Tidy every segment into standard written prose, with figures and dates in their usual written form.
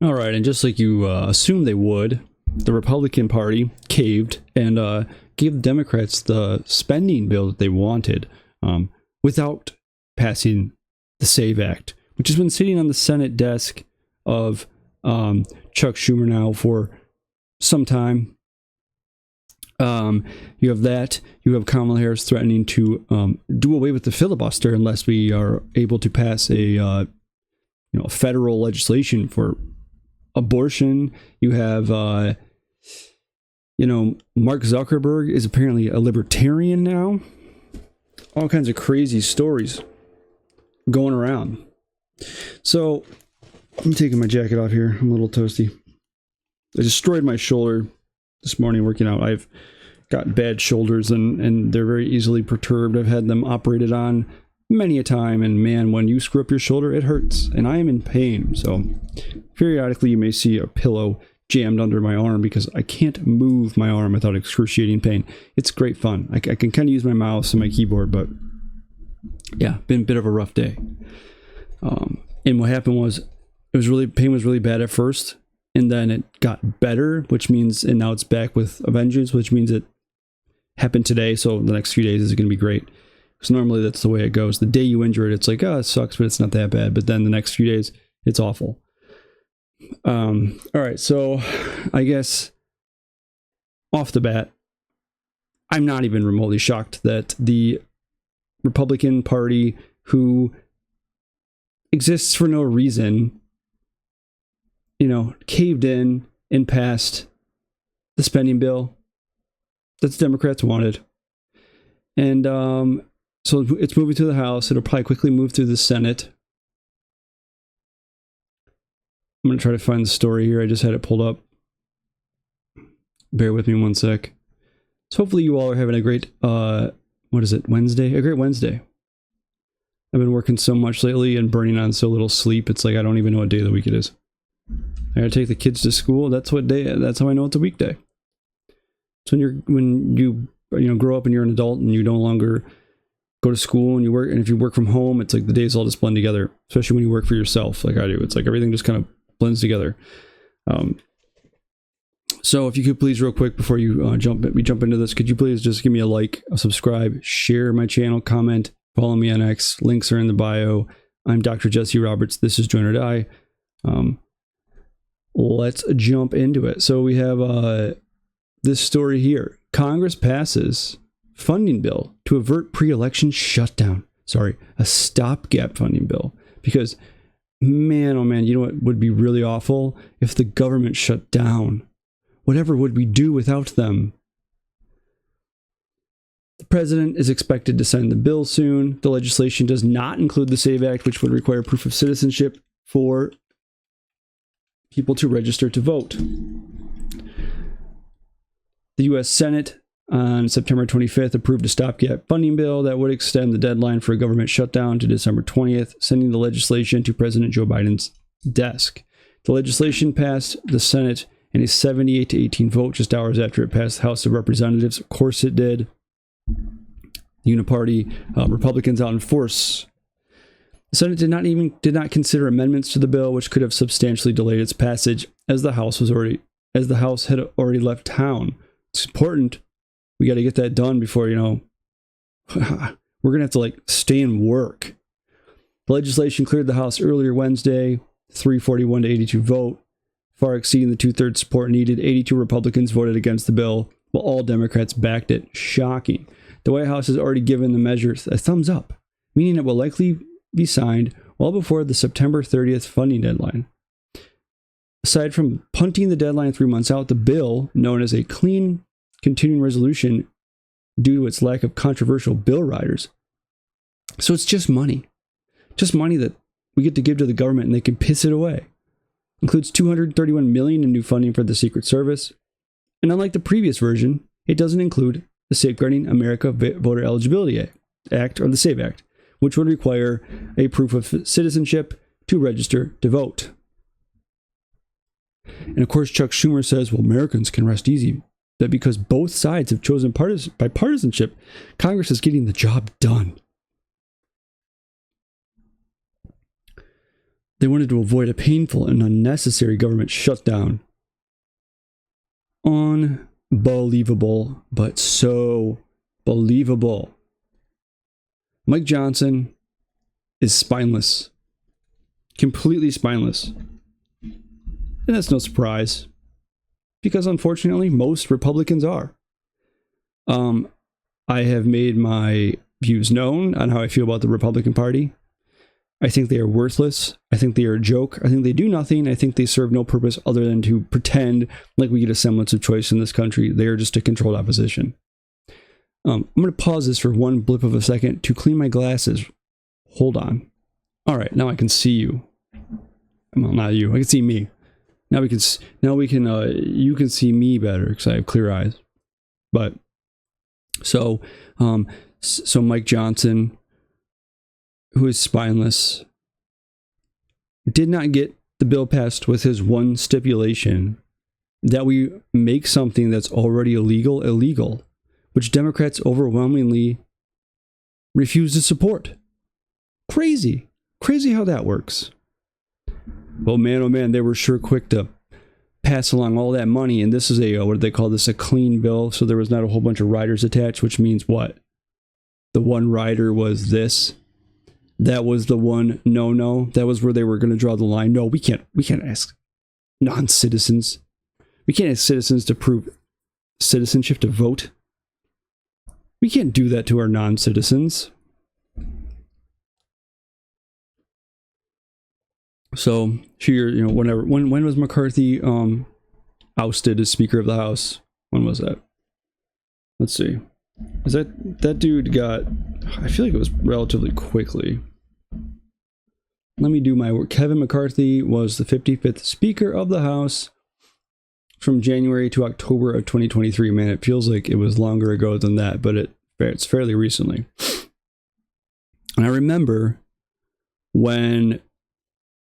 All right, and just like you assumed they would, the Republican Party caved and gave the Democrats the spending bill that they wanted without passing the SAVE Act, which has been sitting on the Senate desk of Chuck Schumer now for some time. You have that. You have Kamala Harris threatening to do away with the filibuster unless we are able to pass a federal legislation for abortion. You have Mark Zuckerberg is apparently a libertarian now. All kinds of crazy stories going around. So I'm taking my jacket off here. I'm a little toasty. I destroyed my shoulder this morning working out. I've got bad shoulders and they're very easily perturbed. I've had them operated on many a time, and man, when you screw up your shoulder, it hurts, and I am in pain. So periodically you may see a pillow jammed under my arm because I can't move my arm without excruciating pain. It's great fun. I can kind of use my mouse and my keyboard, but yeah, been a bit of a rough day. And what happened was pain was really bad at first, and then it got better, and now it's back with a vengeance, which means it happened today. So the next few days is going to be great. Because normally that's the way it goes. The day you injure it, it's like, oh, it sucks, but it's not that bad. But then the next few days, it's awful. All right, so I guess off the bat, I'm not even remotely shocked that the Republican Party, who exists for no reason, caved in and passed the spending bill that the Democrats wanted. And so it's moving through the House. It'll probably quickly move through the Senate. I'm going to try to find the story here. I just had it pulled up. Bear with me one sec. So hopefully you all are having a great, Wednesday? A great Wednesday. I've been working so much lately and burning on so little sleep. It's like I don't even know what day of the week it is. I gotta take the kids to school. That's how I know it's a weekday. So when you grow up and you're an adult and you no longer go to school and you work, and if you work from home, it's like the days all just blend together, especially when you work for yourself like I do. It's like everything just kind of blends together. So if you could please, real quick, before you jump into this, could you please just give me a like, a subscribe, share my channel, comment, follow me on X. Links are in the bio. I'm Dr. Jesse Roberts. This is Join or Die. Let's jump into it. So we have this story here. Congress passes funding bill to avert pre-election shutdown. Sorry, a stopgap funding bill. Because, man, oh man, you know what would be really awful? If the government shut down. Whatever would we do without them? The president is expected to sign the bill soon. The legislation does not include the SAVE Act, which would require proof of citizenship for people to register to vote. The U.S. Senate on September 25th approved a stopgap funding bill that would extend the deadline for a government shutdown to December 20th, sending the legislation to President Joe Biden's desk. The legislation passed the Senate in a 78-18 vote just hours after it passed the House of Representatives. Of course it did. Uniparty Republicans out in force. The Senate did not consider amendments to the bill, which could have substantially delayed its passage, as the House had already left town. It's important. We got to get that done before, we're going to have to stay and work. The legislation cleared the House earlier Wednesday, 341 to 82 vote, far exceeding the 2/3 support needed. 82 Republicans voted against the bill, while all Democrats backed it. Shocking. The White House has already given the measure a thumbs up, meaning it will likely be signed well before the September 30th funding deadline. Aside from punting the deadline 3 months out, the bill, known as a clean continuing resolution due to its lack of controversial bill riders. So it's just money that we get to give to the government and they can piss it away. Includes $231 million in new funding for the Secret Service. And unlike the previous version, it doesn't include the Safeguarding America Voter Eligibility Act, or the SAVE Act, which would require a proof of citizenship to register to vote. And of course, Chuck Schumer says, well, Americans can rest easy that because both sides have chosen bipartisanship, Congress is getting the job done. They wanted to avoid a painful and unnecessary government shutdown. Unbelievable, but so believable. Mike Johnson is spineless. Completely spineless. And that's no surprise. Because unfortunately, most Republicans are. I have made my views known on how I feel about the Republican Party. I think they are worthless. I think they are a joke. I think they do nothing. I think they serve no purpose other than to pretend like we get a semblance of choice in this country. They are just a controlled opposition. I'm going to pause this for one blip of a second to clean my glasses. Hold on. All right, now I can see you. Well, not you. I can see me. Now we can. You can see me better because I have clear eyes. But so Mike Johnson, who is spineless, did not get the bill passed with his one stipulation that we make something that's already illegal, which Democrats overwhelmingly refuse to support. Crazy how that works. Well, man, oh man, they were sure quick to pass along all that money, and this is what do they call this, a clean bill, so there was not a whole bunch of riders attached, which means what? The one rider was this. That was the one no. That was where they were going to draw the line. No, we can't ask non-citizens. We can't ask citizens to prove citizenship to vote. We can't do that to our non-citizens. So, whenever when was McCarthy ousted as Speaker of the House? When was that? Let's see. Is that dude got? I feel like it was relatively quickly. Let me do my work. Kevin McCarthy was the 55th Speaker of the House from January to October of 2023. Man, it feels like it was longer ago than that, but it's fairly recently. And I remember when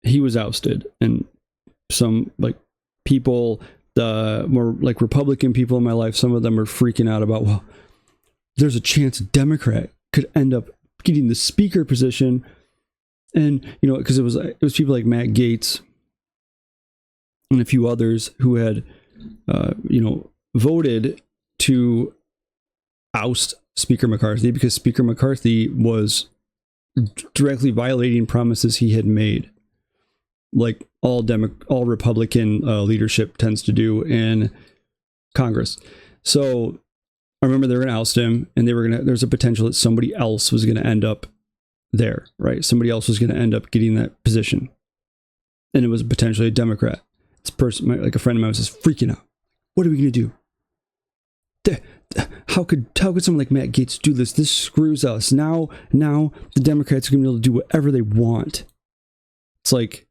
he was ousted, and some people, the more Republican people in my life, some of them are freaking out about, well, there's a chance a Democrat could end up getting the speaker position. And, because it was people like Matt Gaetz and a few others who had, voted to oust Speaker McCarthy because Speaker McCarthy was directly violating promises he had made, like all Republican leadership tends to do in Congress. So I remember they were going to oust him, and there's a potential that somebody else was going to end up there, right? Somebody else was going to end up getting that position, and it was potentially a Democrat. This person, like a friend of mine, was just freaking out. What are we going to do? How could someone like Matt Gaetz do this? This screws us. Now the Democrats are going to be able to do whatever they want. It's like,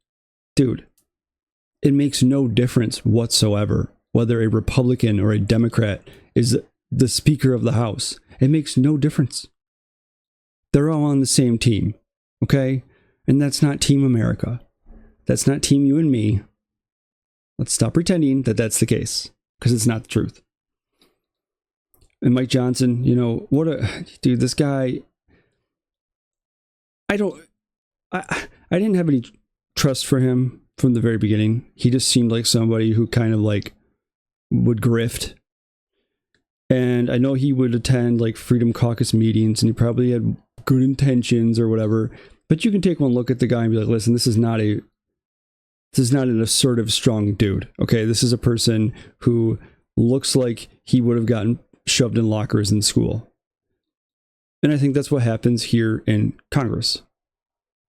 dude, it makes no difference whatsoever whether a Republican or a Democrat is the Speaker of the House. It makes no difference. They're all on the same team, okay? And that's not Team America. That's not Team you and me. Let's stop pretending that that's the case, because it's not the truth. And Mike Johnson, dude, this guy, I didn't have any trust for him from the very beginning. He just seemed like somebody who kind of would grift. And I know he would attend Freedom Caucus meetings, and he probably had good intentions or whatever. But you can take one look at the guy and be like, listen, this is not an assertive, strong dude. Okay, this is a person who looks like he would have gotten shoved in lockers in school. And I think that's what happens here in Congress.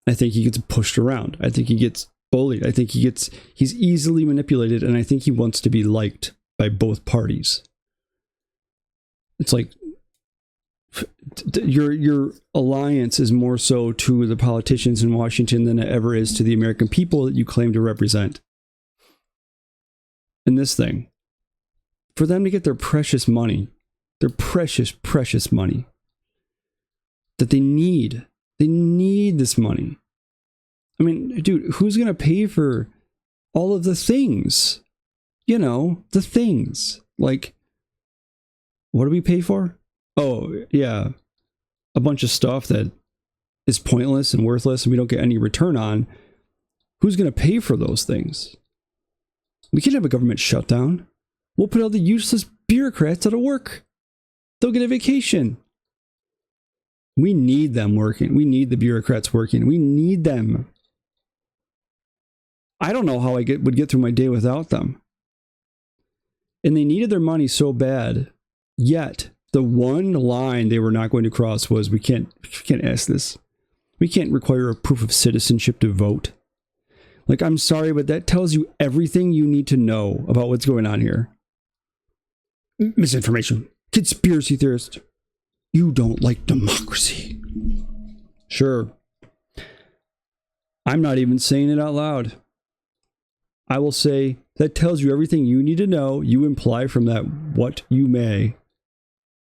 I think he gets pushed around. I think he gets bullied. I think he's easily manipulated, and I think he wants to be liked by both parties. It's like your alliance is more so to the politicians in Washington than it ever is to the American people that you claim to represent. And this thing, for them to get their precious money, their precious money that they need this money. I mean, dude, who's going to pay for all of the things? The things. What do we pay for? Oh, yeah. A bunch of stuff that is pointless and worthless and we don't get any return on. Who's going to pay for those things? We can't have a government shutdown. We'll put all the useless bureaucrats out of work. They'll get a vacation. We need them working. We need the bureaucrats working. We need them. I don't know how I would get through my day without them. And they needed their money so bad. Yet, the one line they were not going to cross was, we can't ask this. We can't require a proof of citizenship to vote. Like, I'm sorry, but that tells you everything you need to know about what's going on here. Misinformation. Conspiracy theorist. You don't like democracy. Sure. I'm not even saying it out loud. I will say that tells you everything you need to know. You imply from that what you may.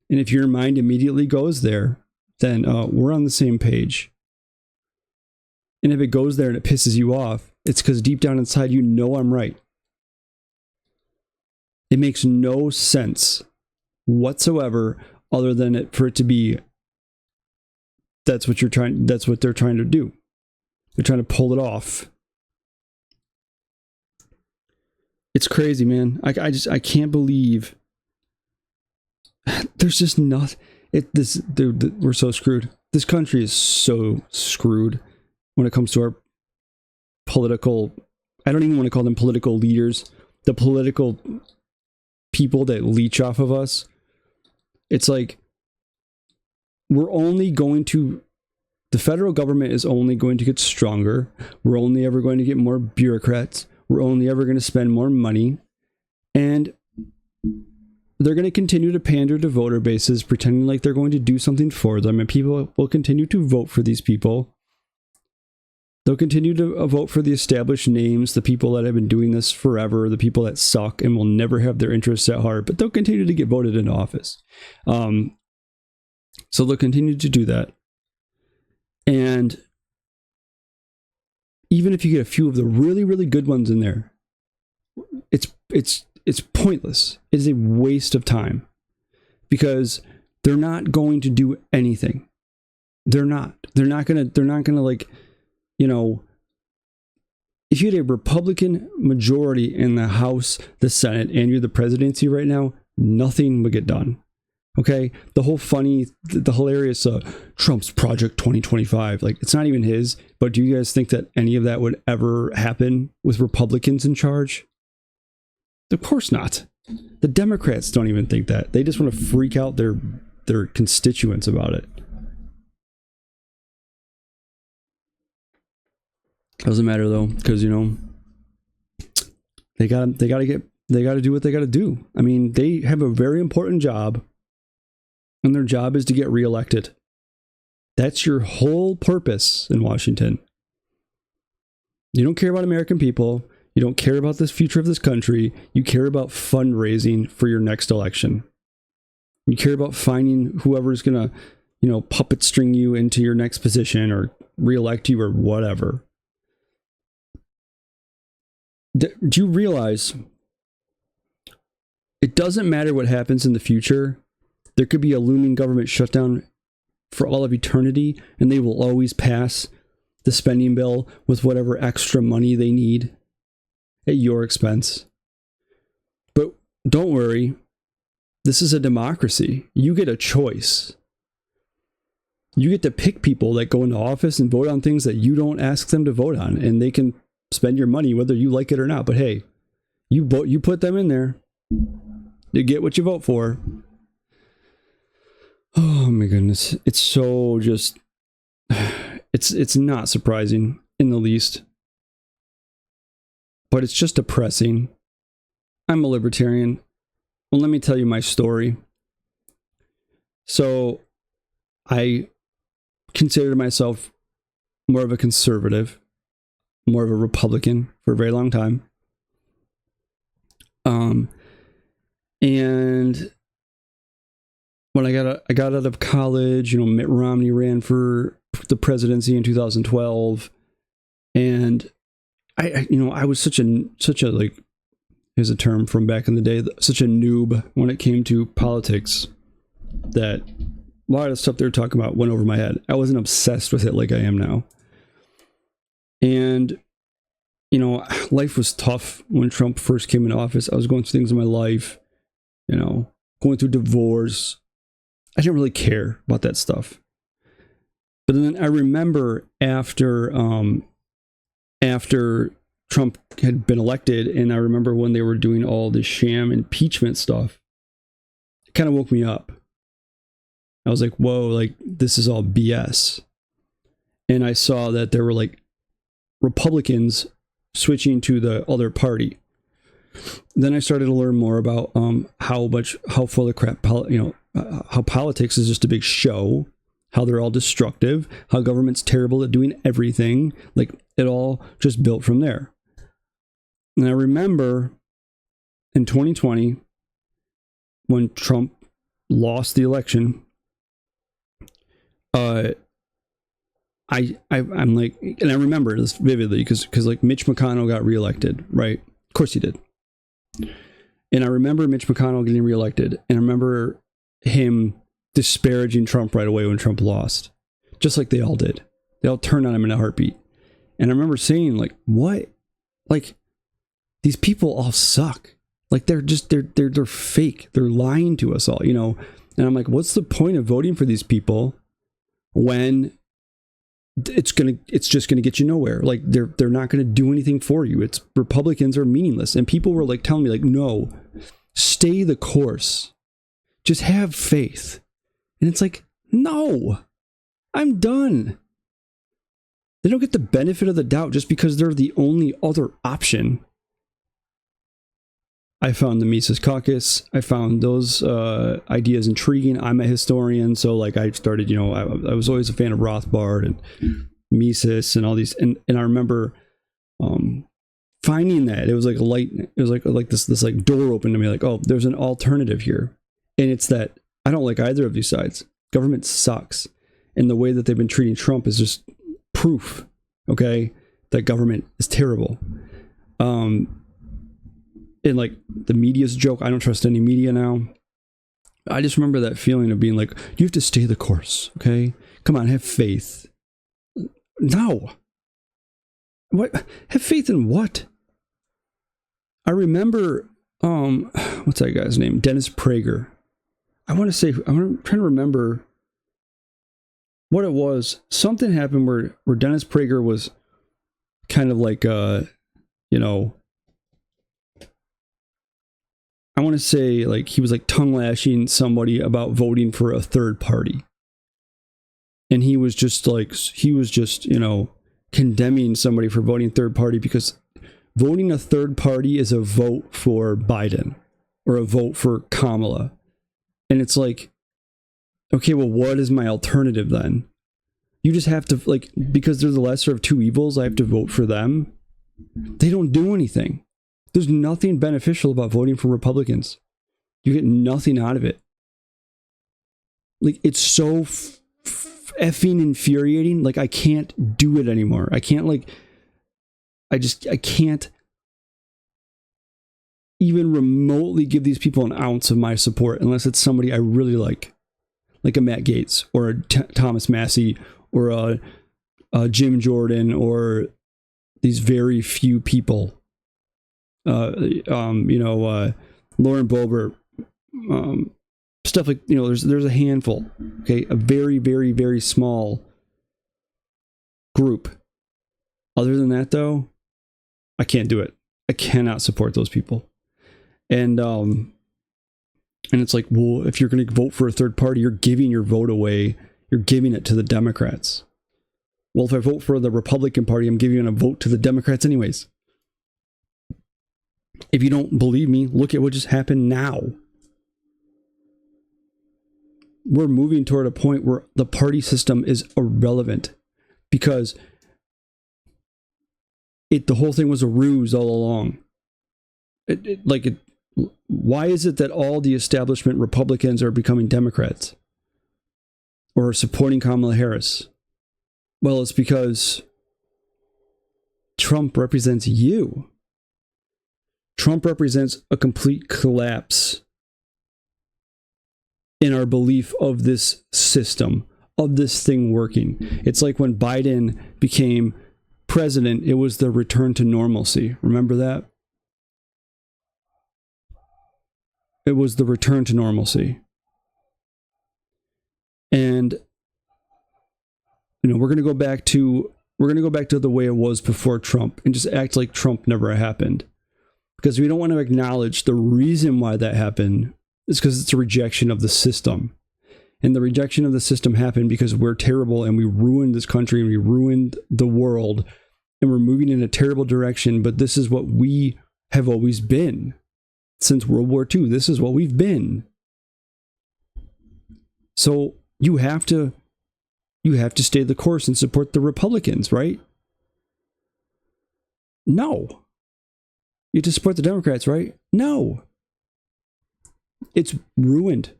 And if your mind immediately goes there, then we're on the same page. And if it goes there and it pisses you off, it's because deep down inside you know I'm right. It makes no sense whatsoever other than for it to be that's what they're trying to do. They're trying to pull it off. It's crazy, man. I can't believe there's just not we're so screwed. This country is so screwed when it comes to our political, I don't even want to call them political leaders, the political people that leech off of us. It's like the federal government is only going to get stronger. We're only ever going to get more bureaucrats. We're only ever going to spend more money. And they're going to continue to pander to voter bases, pretending like they're going to do something for them. And people will continue to vote for these people. They'll continue to vote for the established names, the people that have been doing this forever, the people that suck and will never have their interests at heart, but they'll continue to get voted into office. So they'll continue to do that. And even if you get a few of the really, really good ones in there, it's pointless. It is a waste of time because they're not going to do anything. They're not going to like, you know, if you had a Republican majority in the House, the Senate, and you're the presidency right now, nothing would get done. Okay? The hilarious Trump's Project 2025, like, it's not even his, but do you guys think that any of that would ever happen with Republicans in charge? Of course not. The Democrats don't even think that. They just want to freak out their constituents about it. Doesn't matter though, because you know they gotta do what they gotta do. I mean, they have a very important job, and their job is to get reelected. That's your whole purpose in Washington. You don't care about American people. You don't care about the future of this country. You care about fundraising for your next election. You care about finding whoever's gonna, you know, puppet string you into your next position or reelect you or whatever. Do you realize it doesn't matter what happens in the future? There could be a looming government shutdown for all of eternity, and they will always pass the spending bill with whatever extra money they need at your expense. But don't worry, this is a democracy. You get a choice. You get to pick people that go into office and vote on things that you don't ask them to vote on, and they can spend your money whether you like it or not. But hey, you put them in there, you get what you vote for. Oh my goodness, it's so just it's not surprising in the least, but it's just depressing. I'm a libertarian. Well, let me tell you my story. So I considered myself more of a conservative, more of a Republican for a very long time. And when I got out of college, you know, Mitt Romney ran for the presidency in 2012, and I was such a like, here's a term from back in the day, such a noob when it came to politics that a lot of the stuff they were talking about went over my head. I wasn't obsessed with it like I am now. And you know, life was tough when Trump first came into office. I was going through things in my life, you know, going through divorce. I didn't really care about that stuff. But then I remember after Trump had been elected, and I remember when they were doing all this sham impeachment stuff, it kind of woke me up. I was like, whoa, like, this is all BS. And I saw that there were like Republicans switching to the other party. Then I started to learn more about how full of crap, how politics is just a big show, how they're all destructive, how government's terrible at doing everything. Like, it all just built from there. And I remember in 2020, when Trump lost the election, I'm like, and I remember this vividly because like Mitch McConnell got reelected, right? Of course he did. And I remember Mitch McConnell getting reelected, and I remember him disparaging Trump right away when Trump lost, just like they all did. They all turned on him in a heartbeat. And I remember saying, like, what? Like, these people all suck. Like, they're fake. They're lying to us all, you know? And I'm like, what's the point of voting for these people when it's just gonna get you nowhere? Like, they're not gonna do anything for you. It's Republicans are meaningless. And people were like telling me, like, no, stay the course. Just have faith. And it's like, no, I'm done. They don't get the benefit of the doubt just because they're the only other option. I found the Mises Caucus. I found those ideas intriguing. I'm a historian, so like I started, you know, I was always a fan of Rothbard and Mises and all these. And I remember finding that it was like a light. It was like this like door opened to me. Like, oh, there's an alternative here, and it's that I don't like either of these sides. Government sucks, and the way that they've been treating Trump is just proof, okay, that government is terrible. And like the media's a joke. I don't trust any media now. I just remember that feeling of being like, you have to stay the course, okay? Come on, have faith. No. What? Have faith in what? I remember, what's that guy's name? Dennis Prager. I'm trying to remember what it was. Something happened where Dennis Prager was kind of like, you know, I want to say like he was like tongue lashing somebody about voting for a third party. And he was just, you know, condemning somebody for voting third party because voting a third party is a vote for Biden or a vote for Kamala. And it's like, okay, well, what is my alternative then? You just have to, like, because they're the lesser of two evils, I have to vote for them. They don't do anything. There's nothing beneficial about voting for Republicans. You get nothing out of it. Like, it's so effing infuriating. Like, I can't do it anymore. I can't, like, I can't even remotely give these people an ounce of my support unless it's somebody I really like a Matt Gaetz or a Thomas Massey or a Jim Jordan or these very few people. You know, Lauren Boebert, stuff like, you know, there's a handful, okay, a very, very, very small group. Other than that, though, I can't do it. I cannot support those people. And it's like, well, if you're going to vote for a third party, you're giving your vote away. You're giving it to the Democrats. Well, if I vote for the Republican Party, I'm giving a vote to the Democrats anyways. If you don't believe me, look at what just happened now. We're moving toward a point where the party system is irrelevant because the whole thing was a ruse all along. Why is it that all the establishment Republicans are becoming Democrats or supporting Kamala Harris? Well, it's because Trump represents you. Trump represents a complete collapse in our belief of this system, of this thing working. It's like when Biden became president, it was the return to normalcy. Remember that? It was the return to normalcy. And we're going to go back to the way it was before Trump and just act like Trump never happened. Because we don't want to acknowledge the reason why that happened is because it's a rejection of the system. And the rejection of the system happened because we're terrible and we ruined this country and we ruined the world and we're moving in a terrible direction. But this is what we have always been since World War II. This is what we've been. So you have to stay the course and support the Republicans, right? No. You have to support the Democrats, right? No. It's ruined.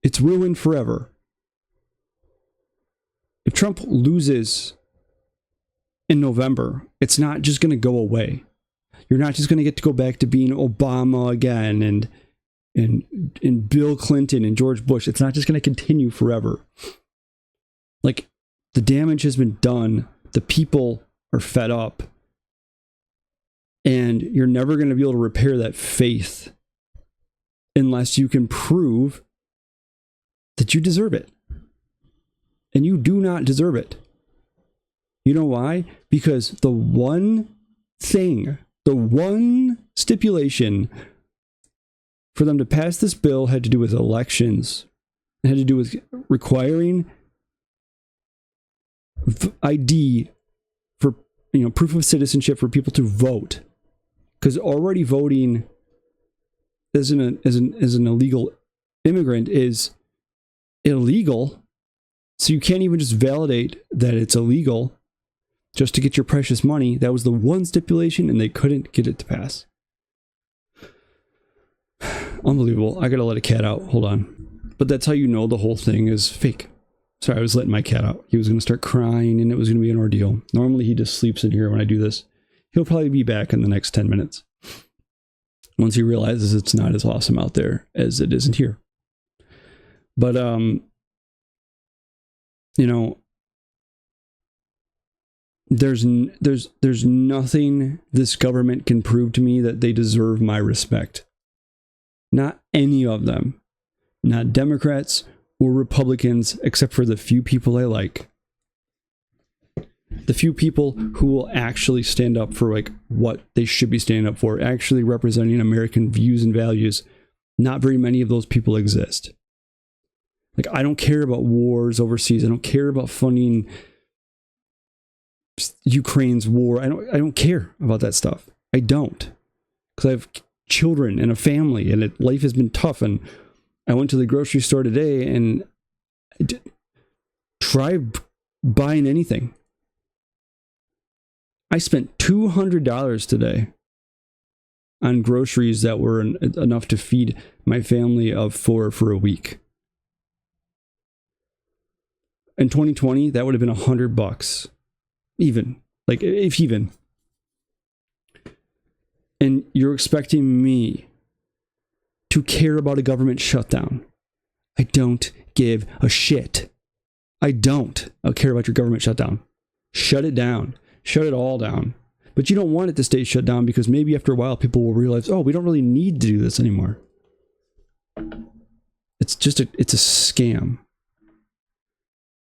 It's ruined forever. If Trump loses in November, it's not just going to go away. You're not just going to get to go back to being Obama again and Bill Clinton and George Bush. It's not just going to continue forever. Like, the damage has been done. The people are fed up. And you're never going to be able to repair that faith unless you can prove that you deserve it. And you do not deserve it. You know why? Because the one stipulation for them to pass this bill had to do with elections. It had to do with requiring ID for, proof of citizenship for people to vote. Because already voting as an illegal immigrant is illegal. So you can't even just validate that it's illegal just to get your precious money. That was the one stipulation, and they couldn't get it to pass. Unbelievable. I gotta let a cat out. Hold on. But that's how you know the whole thing is fake. Sorry, I was letting my cat out. He was going to start crying, and it was going to be an ordeal. Normally, he just sleeps in here when I do this. He'll probably be back in the next 10 minutes. Once he realizes it's not as awesome out there as it isn't here. But, there's nothing this government can prove to me that they deserve my respect. Not any of them. Not Democrats or Republicans, except for the few people I like. The few people who will actually stand up for what they should be standing up for, actually representing American views and values. Not very many of those people exist. I don't care about wars overseas. I don't care about funding Ukraine's war. I don't care about that stuff. I don't. Because I have children and a family, and life has been tough. And I went to the grocery store today and tried buying anything. I spent $200 today on groceries that were enough to feed my family of 4 for a week. In 2020, that would have been $100. Even. If even. And you're expecting me to care about a government shutdown. I don't give a shit. I don't. I'll care about your government shutdown. Shut it down. Shut it all down. But you don't want it to stay shut down because maybe after a while people will realize, oh, we don't really need to do this anymore. It's a scam.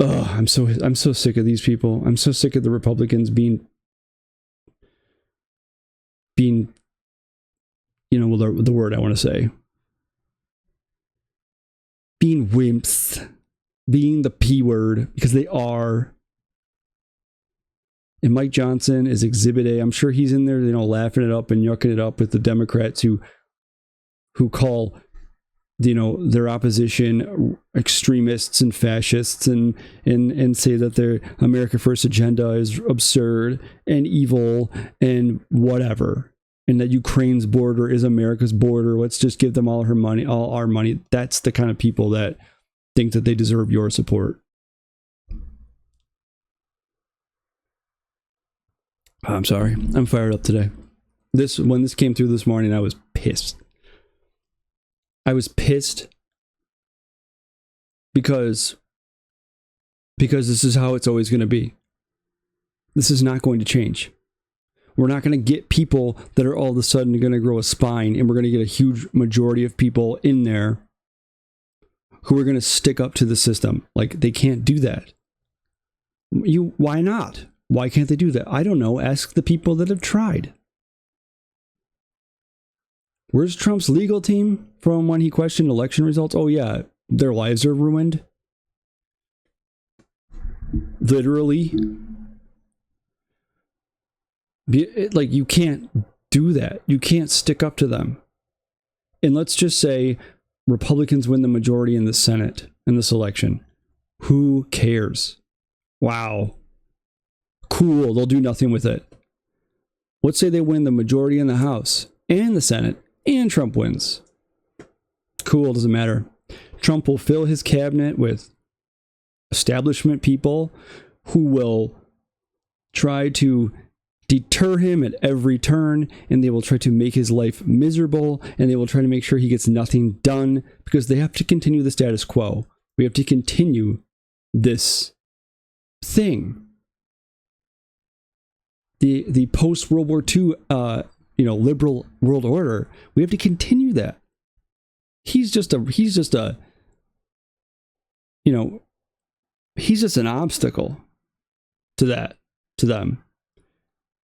Ugh, I'm so sick of these people. I'm so sick of the Republicans being the word I want to say. Being wimps. Being the P word, because they are. And Mike Johnson is Exhibit A. I'm sure he's in there, laughing it up and yucking it up with the Democrats who call, their opposition extremists and fascists and say that their America First agenda is absurd and evil and whatever. And that Ukraine's border is America's border. Let's just give them all our money. That's the kind of people that think that they deserve your support. I'm sorry. I'm fired up today. When this came through this morning, I was pissed. I was pissed because this is how it's always going to be. This is not going to change. We're not going to get people that are all of a sudden going to grow a spine, and we're going to get a huge majority of people in there who are going to stick up to the system. Like, they can't do that. Why not? Why can't they do that? I don't know. Ask the people that have tried. Where's Trump's legal team from when he questioned election results? Oh yeah, their lives are ruined. Literally. Like, you can't do that. You can't stick up to them. And let's just say Republicans win the majority in the Senate in this election. Who cares? Wow. Cool. They'll do nothing with it. Let's say they win the majority in the House and the Senate and Trump wins. Cool. Doesn't matter. Trump will fill his cabinet with establishment people who will try to deter him at every turn, and they will try to make his life miserable, and they will try to make sure he gets nothing done, because they have to continue the status quo. We have to continue this thing. The post World War II liberal world order. We have to continue that. He's just an obstacle to them.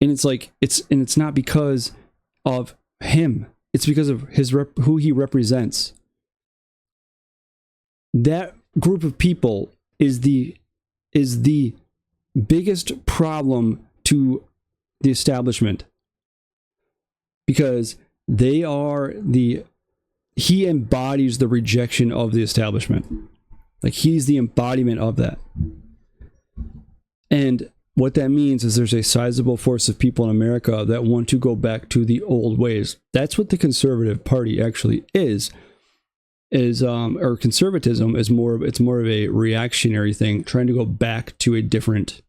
And it's like, it's not because of him. It's because of who he represents. That group of people is the biggest problem to the establishment, because he embodies the rejection of the establishment. Like, he's the embodiment of that. And what that means is there's a sizable force of people in America that want to go back to the old ways. That's what the conservative party actually is or conservatism is more of a reactionary thing, trying to go back to a different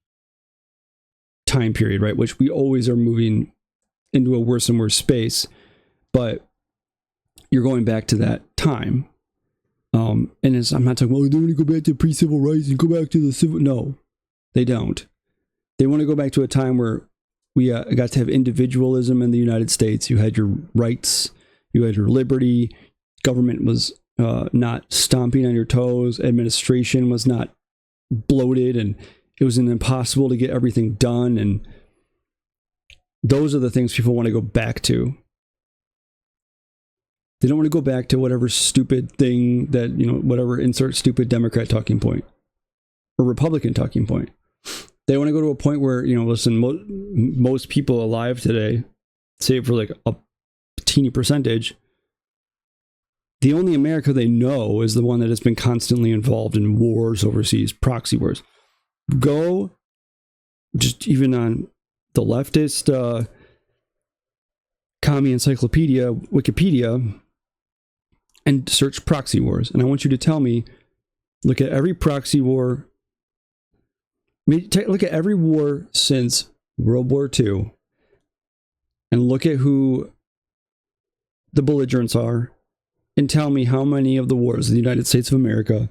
time period, right? Which we always are moving into a worse and worse space, but you're going back to that time. And I'm not talking, well, they want to go back to pre-civil rights and go back to the civil. No, they don't. They want to go back to a time where we got to have individualism in the United States. You had your rights, you had your liberty. Government was not stomping on your toes. Administration was not bloated, and it was impossible to get everything done. And those are the things people want to go back to. They don't want to go back to whatever stupid thing that, whatever insert stupid Democrat talking point or Republican talking point. They want to go to a point where, listen, most people alive today, save for like a teeny percentage, the only America they know is the one that has been constantly involved in wars overseas, proxy wars. Go just even on the leftist commie encyclopedia, Wikipedia, and search proxy wars. And I want you to tell me, look at every proxy war. Look at every war since World War II and look at who the belligerents are, and tell me how many of the wars the United States of America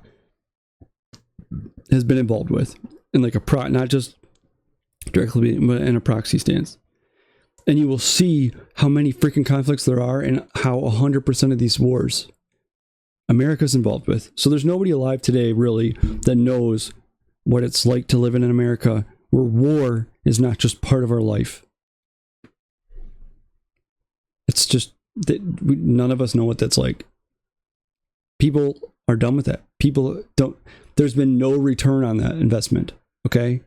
has been involved with in like not just directly, but in a proxy stance. And you will see how many freaking conflicts there are and how 100% of these wars America's involved with. So there's nobody alive today really that knows what it's like to live in America where war is not just part of our life. It's just that none of us know what that's like. People are done with that. People don't, there's been no return on that investment. Okay.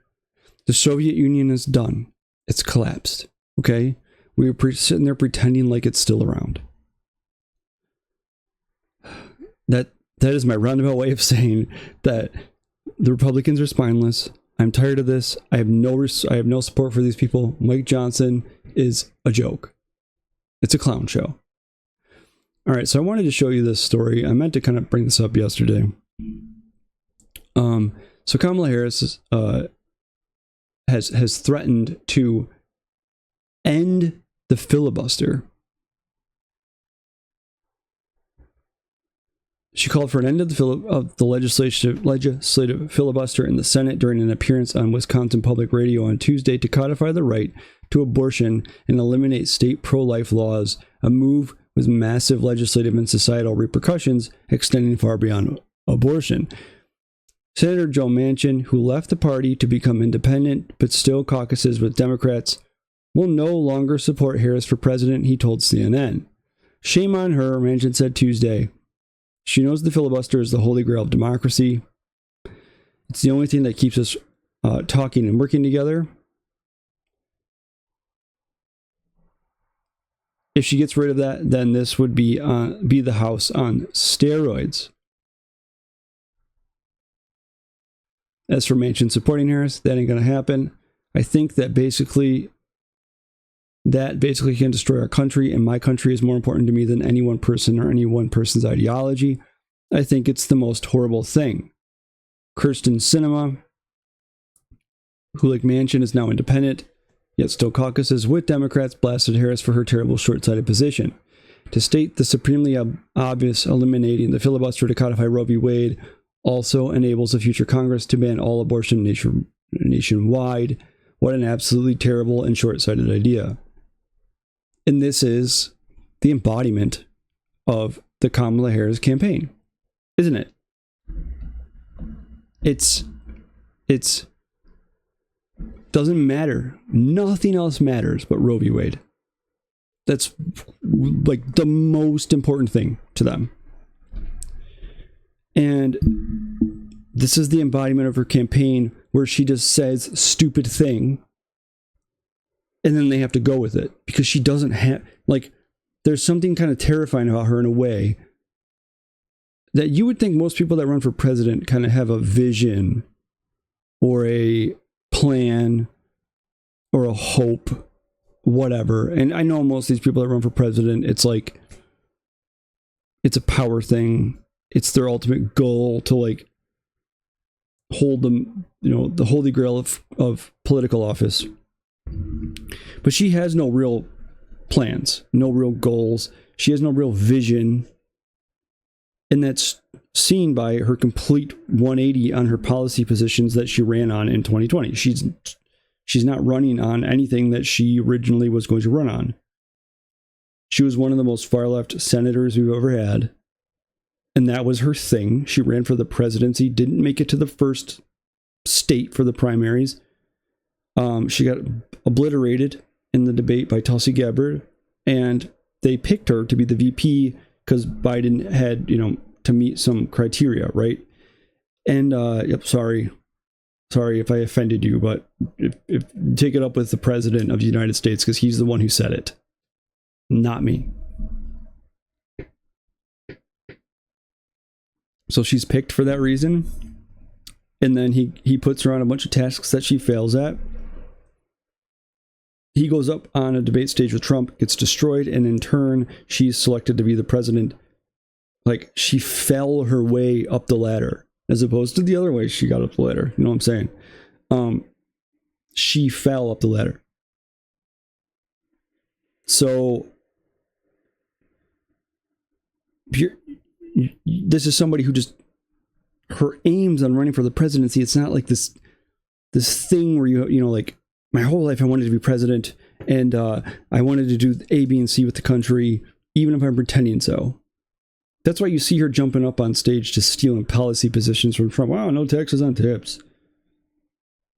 The Soviet Union is done. It's collapsed. Okay. We were sitting there pretending like it's still around. That is my roundabout way of saying that the Republicans are spineless. I'm tired of this. I have no support for these people. Mike Johnson is a joke. It's a clown show. All right, so I wanted to show you this story. I meant to kind of bring this up yesterday. So Kamala Harris has threatened to end the filibuster. She called for an end of the legislative filibuster in the Senate during an appearance on Wisconsin Public Radio on Tuesday to codify the right to abortion and eliminate state pro-life laws, a move with massive legislative and societal repercussions extending far beyond abortion. Senator Joe Manchin, who left the party to become independent but still caucuses with Democrats, will no longer support Harris for president, he told CNN. Shame on her, Manchin said Tuesday. She knows the filibuster is the holy grail of democracy. It's the only thing that keeps us talking and working together. If she gets rid of that, then this would be the House on steroids. As for Manchin supporting Harris, that ain't going to happen. I think that basically can destroy our country, and my country is more important to me than any one person or any one person's ideology. I think it's the most horrible thing. Kirsten Sinema, who like Manchin is now independent, yet still caucuses with Democrats, blasted Harris for her terrible short-sighted position. To state the supremely obvious, eliminating the filibuster to codify Roe v. Wade also enables a future Congress to ban all abortion nationwide. What an absolutely terrible and short-sighted idea. And this is the embodiment of the Kamala Harris campaign, isn't it? It's doesn't matter. Nothing else matters but Roe v. Wade. That's like the most important thing to them. And this is the embodiment of her campaign, where she just says stupid thing and then they have to go with it because she doesn't have, like, there's something kind of terrifying about her in a way that you would think most people that run for president kind of have a vision or a plan or a hope, whatever. And I know most of these people that run for president, it's like, it's a power thing. It's their ultimate goal to like hold them, you know, the holy grail of political office. But she has no real plans, no real goals. She has no real vision. And that's seen by her complete 180 on her policy positions that she ran on in 2020. She's not running on anything that she originally was going to run on. She was one of the most far-left senators we've ever had. And that was her thing. She ran for the presidency, didn't make it to the first state for the primaries. She got obliterated in the debate by Tulsi Gabbard, and they picked her to be the VP because Biden had, you know, to meet some criteria, right? And sorry if I offended you, but if take it up with the president of the United States because he's the one who said it, not me. So she's picked for that reason, and then he puts her on a bunch of tasks that she fails at. He goes up on a debate stage with Trump, gets destroyed, and in turn, she's selected to be the president. Like, she fell her way up the ladder, as opposed to the other way she got up the ladder. You know what I'm saying? She fell up the ladder. So, this is somebody who just, her aims on running for the presidency, it's not like this thing where you know, like, my whole life I wanted to be president, and I wanted to do A, B, and C with the country, even if I'm pretending so. That's why you see her jumping up on stage to stealing policy positions from Trump. Wow, no taxes on tips.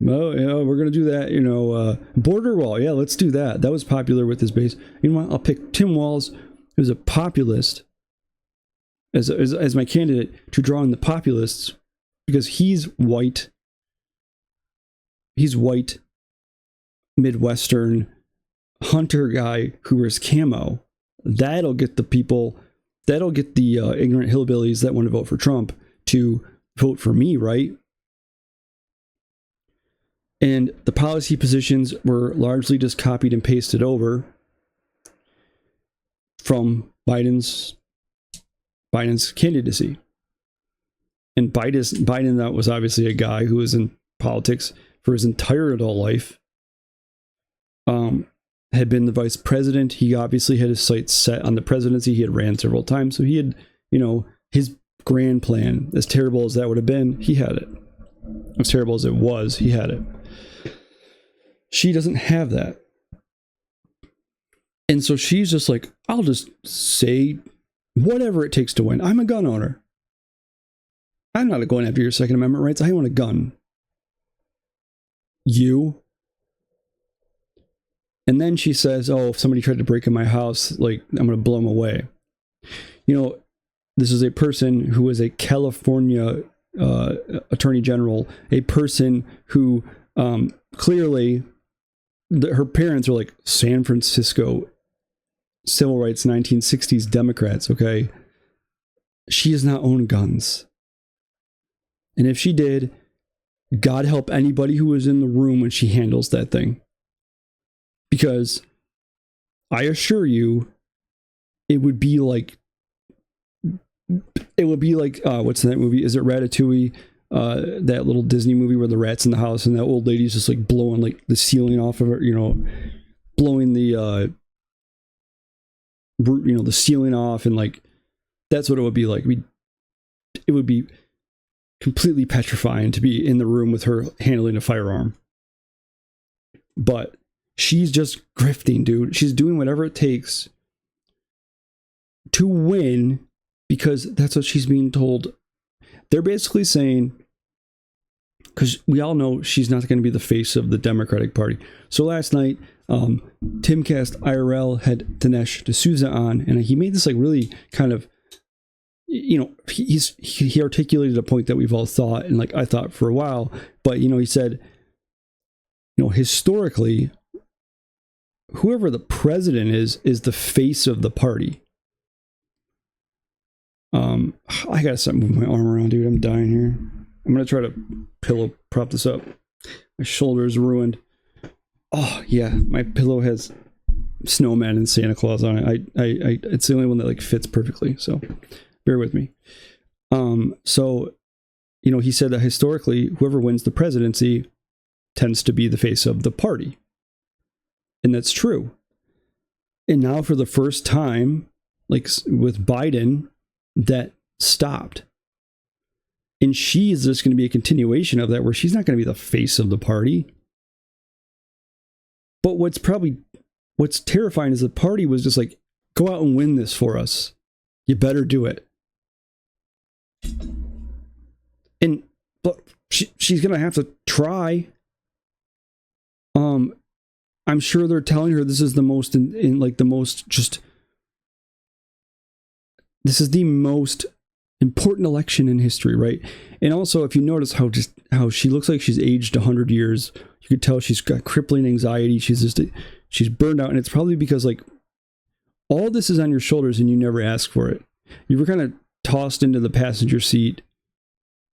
Well, you know, we're going to do that, you know, border wall. Yeah, let's do that. That was popular with his base. You know what? I'll pick Tim Walz, who's a populist, as my candidate to draw in the populists, because he's white. He's white, Midwestern, hunter guy who wears camo. That'll get the people, that'll get the ignorant hillbillies that want to vote for Trump to vote for me, right? And the policy positions were largely just copied and pasted over from Biden's candidacy. And Biden, that was obviously a guy who was in politics for his entire adult life. Had been the vice president. He obviously had his sights set on the presidency. He had ran several times. So he had, you know, his grand plan. As terrible as that would have been, he had it. As terrible as it was, he had it. She doesn't have that. And so she's just like, I'll just say whatever it takes to win. I'm a gun owner. I'm not going after your Second Amendment rights. I own a gun. You? And then she says, oh, if somebody tried to break in my house, like, I'm going to blow them away. You know, this is a person who is a California attorney general, a person who clearly, her parents are like San Francisco civil rights 1960s Democrats, okay? She does not own guns. And if she did, God help anybody who was in the room when she handles that thing. Because I assure you, it would be like what's that movie? Is it Ratatouille? That little Disney movie where the rat's in the house and that old lady's just like blowing like the ceiling off of her, you know, blowing the the ceiling off, and like that's what it would be like. It would be completely petrifying to be in the room with her handling a firearm. But she's just grifting, dude. She's doing whatever it takes to win because that's what she's being told. They're basically saying, because we all know she's not going to be the face of the Democratic Party. So last night, Timcast IRL had Dinesh D'Souza on, and he made this like really kind of, you know, he articulated a point that we've all thought, and like I thought for a while, but you know, he said, you know, historically, whoever the president is the face of the party. I gotta move my arm around, dude. I'm dying here. I'm gonna try to pillow prop this up. My shoulder is ruined. Oh yeah, my pillow has snowman and Santa Claus on it. I it's the only one that like fits perfectly. So bear with me. So you know, he said that historically, whoever wins the presidency tends to be the face of the party, and that's true. And now, for the first time, like with Biden, that stopped. And she is just going to be a continuation of that, where she's not going to be the face of the party. But what's terrifying is the party was just like, go out and win this for us. You better do it. And but she's going to have to try. I'm sure they're telling her this is the most this is the most important election in history, right? And also, if you notice how she looks like she's aged 100 years, you could tell she's got crippling anxiety. She's burned out, and it's probably because like all this is on your shoulders and you never asked for it. You were kind of tossed into the passenger seat,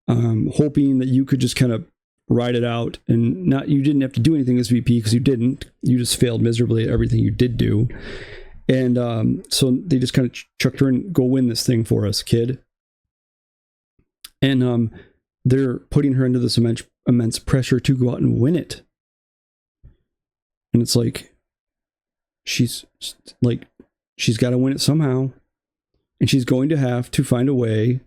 hoping that you could just kind of ride it out, and you didn't have to do anything as VP because you didn't. You just failed miserably at everything you did do. And so they just kind of chucked her in, go win this thing for us, kid. And they're putting her into this immense pressure to go out and win it. And it's like, she's got to win it somehow. And she's going to have to find a way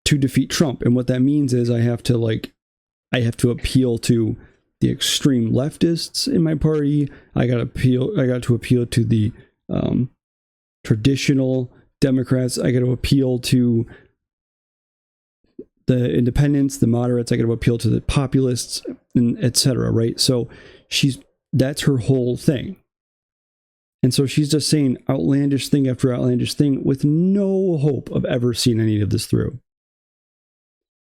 to defeat Trump. And what that means is I have to appeal to the extreme leftists in my party. I got to appeal to the traditional Democrats. I got to appeal to the independents, the moderates. I got to appeal to the populists, and etc. Right? So that's her whole thing. And so she's just saying outlandish thing after outlandish thing with no hope of ever seeing any of this through.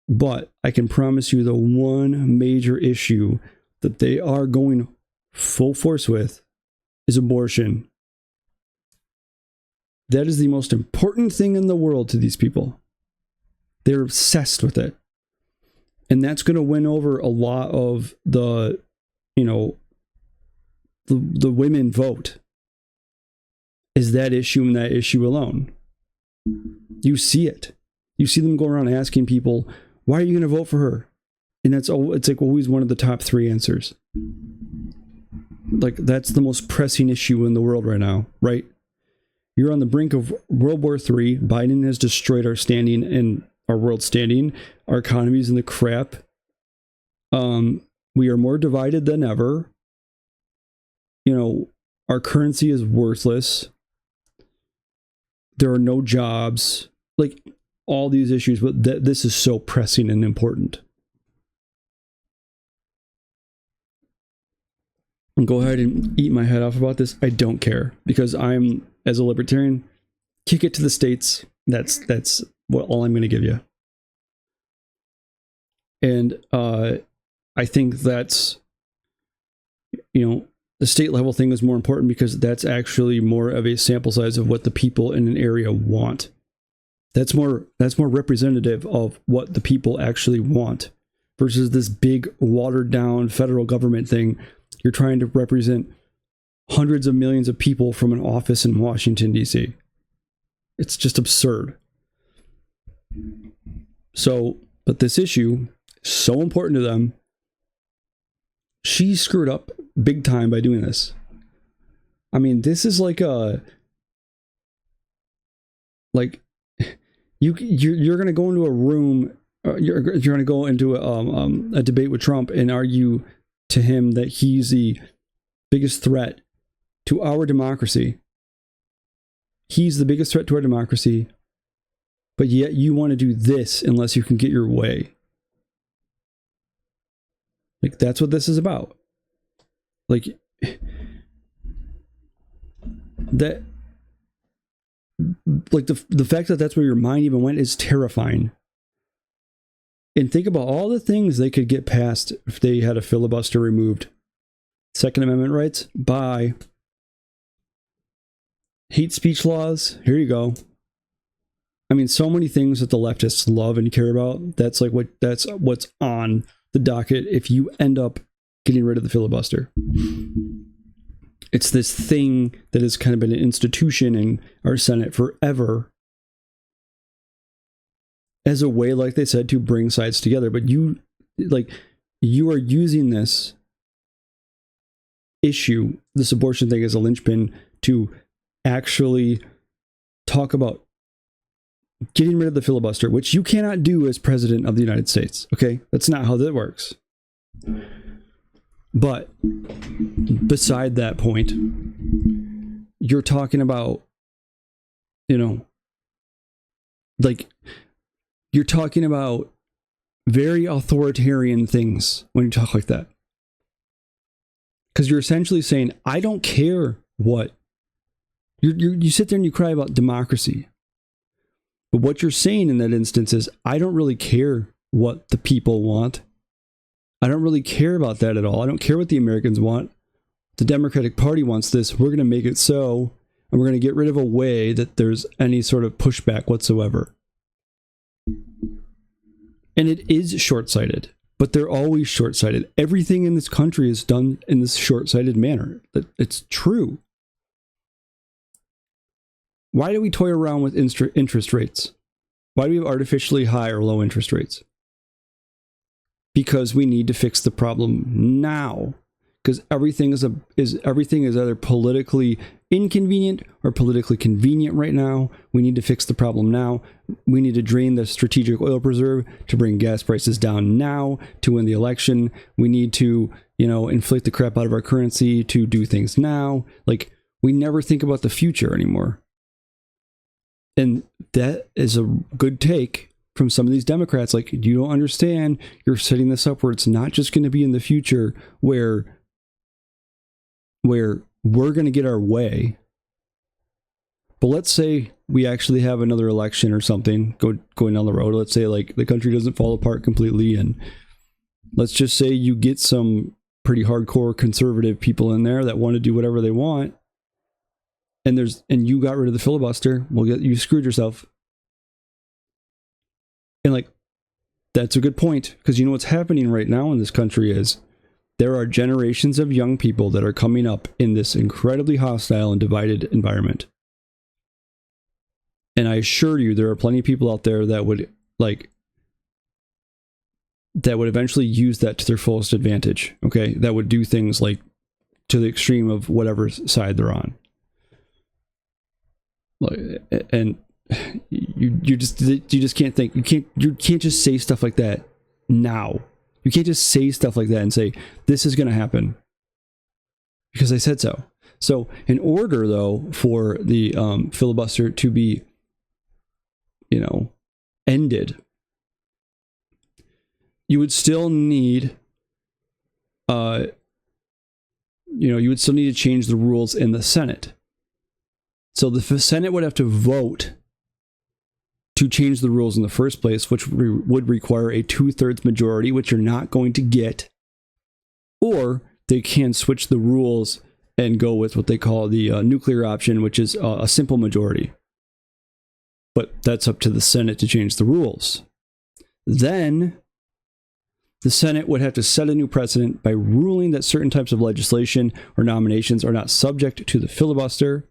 But I can promise you the one major issue that they are going full force with is abortion. That is the most important thing in the world to these people. They're obsessed with it. And that's going to win over a lot of the women vote. Is that issue and that issue alone. You see it. You see them go around asking people, why are you going to vote for her? And it's like always one of the top three answers. Like, that's the most pressing issue in the world right now, right? You're on the brink of World War III. Biden has destroyed our standing and our world standing. Our economy's in the crap. We are more divided than ever. You know, our currency is worthless. There are no jobs. Like, all these issues, but this is so pressing and important. And go ahead and eat my head off about this. I don't care, because I'm, as a libertarian, kick it to the states. That's what all I'm going to give you. And I think that's, you know, the state level thing is more important because that's actually more of a sample size of what the people in an area want. That's more representative of what the people actually want versus this big watered down federal government thing. You're trying to represent hundreds of millions of people from an office in Washington, D.C. It's just absurd. So, but this issue is so important to them. She screwed up big time by doing this. I mean, this is like you're going to go into a room, you're going to go into a debate with Trump and argue to him that he's the biggest threat to our democracy. He's the biggest threat to our democracy, but yet you want to do this unless you can get your way. Like, that's what this is about. Like, that, like, the fact that that's where your mind even went is terrifying. And think about all the things they could get past if they had a filibuster removed. Second Amendment rights? Bye. Hate speech laws? Here you go. I mean, so many things that the leftists love and care about. That's what's on the docket if you end up getting rid of the filibuster. It's this thing that has kind of been an institution in our Senate forever as a way, like they said, to bring sides together. But you are using this issue, this abortion thing, as a linchpin to actually talk about getting rid of the filibuster, which you cannot do as president of the United States. Okay? That's not how that works. But beside that point, you're talking about, you know, like, you're talking about very authoritarian things when you talk like that. Because you're essentially saying, I don't care what. You sit there and you cry about democracy. But what you're saying in that instance is, I don't really care what the people want. I don't really care about that at all. I don't care what the Americans want. The Democratic Party wants this. We're going to make it so, and we're going to get rid of a way that there's any sort of pushback whatsoever. And it is short-sighted, but they're always short-sighted. Everything in this country is done in this short-sighted manner. It's true. Why do we toy around with interest rates? Why do we have artificially high or low interest rates? Because we need to fix the problem now. Because everything is either politically inconvenient or politically convenient right now. We need to fix the problem now. We need to drain the strategic oil reserve to bring gas prices down now to win the election. We need to, inflate the crap out of our currency to do things now. Like, we never think about the future anymore. And that is a good take from some of these Democrats. Like, you don't understand. You're setting this up where it's not just going to be in the future where we're going to get our way. But let's say we actually have another election or something going down the road. Let's say, like, the country doesn't fall apart completely, and let's just say you get some pretty hardcore conservative people in there that want to do whatever they want. And you got rid of the filibuster. Well, you screwed yourself. And, like, that's a good point, because you know what's happening right now in this country is there are generations of young people that are coming up in this incredibly hostile and divided environment. And I assure you, there are plenty of people out there that would eventually use that to their fullest advantage. Okay, that would do things like to the extreme of whatever side they're on. And you just can't think. You can't just say stuff like that now. You can't just say stuff like that and say this is going to happen because I said so. So in order, though, for the filibuster to be, ended, you would still need, you would still need to change the rules in the Senate. So the Senate would have to vote to change the rules in the first place, which would require a 2/3 majority, which you're not going to get. Or they can switch the rules and go with what they call the nuclear option, which is a simple majority. But that's up to the Senate to change the rules. Then the Senate would have to set a new precedent by ruling that certain types of legislation or nominations are not subject to the filibuster.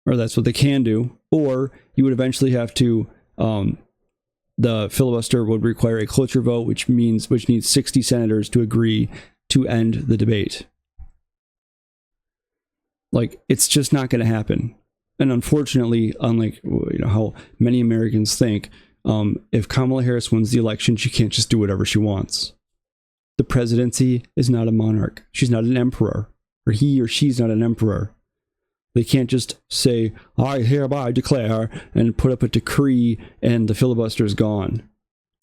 Or that's what they can do. Or you would eventually have to, the filibuster would require a cloture vote, which needs 60 senators to agree to end the debate. Like, it's just not going to happen. And unfortunately, unlike how many Americans think, if Kamala Harris wins the election, she can't just do whatever she wants. The presidency is not a monarch. She's not an emperor. Or he or she's not an emperor. They can't just say, I hereby declare, and put up a decree, and the filibuster is gone.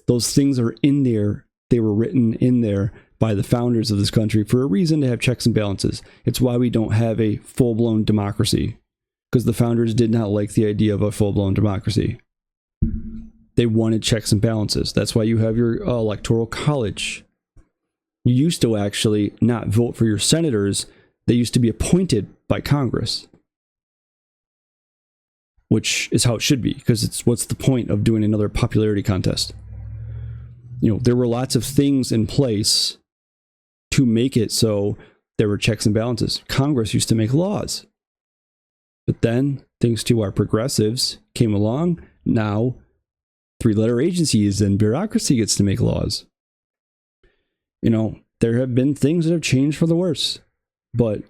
Those things are in there. They were written in there by the founders of this country for a reason, to have checks and balances. It's why we don't have a full-blown democracy, because the founders did not like the idea of a full-blown democracy. They wanted checks and balances. That's why you have your electoral college. You used to actually not vote for your senators. They used to be appointed by Congress, which is how it should be, because what's the point of doing another popularity contest? There were lots of things in place to make it so there were checks and balances. Congress used to make laws. But then, thanks to our progressives came along, now three-letter agencies and bureaucracy gets to make laws. There have been things that have changed for the worse. But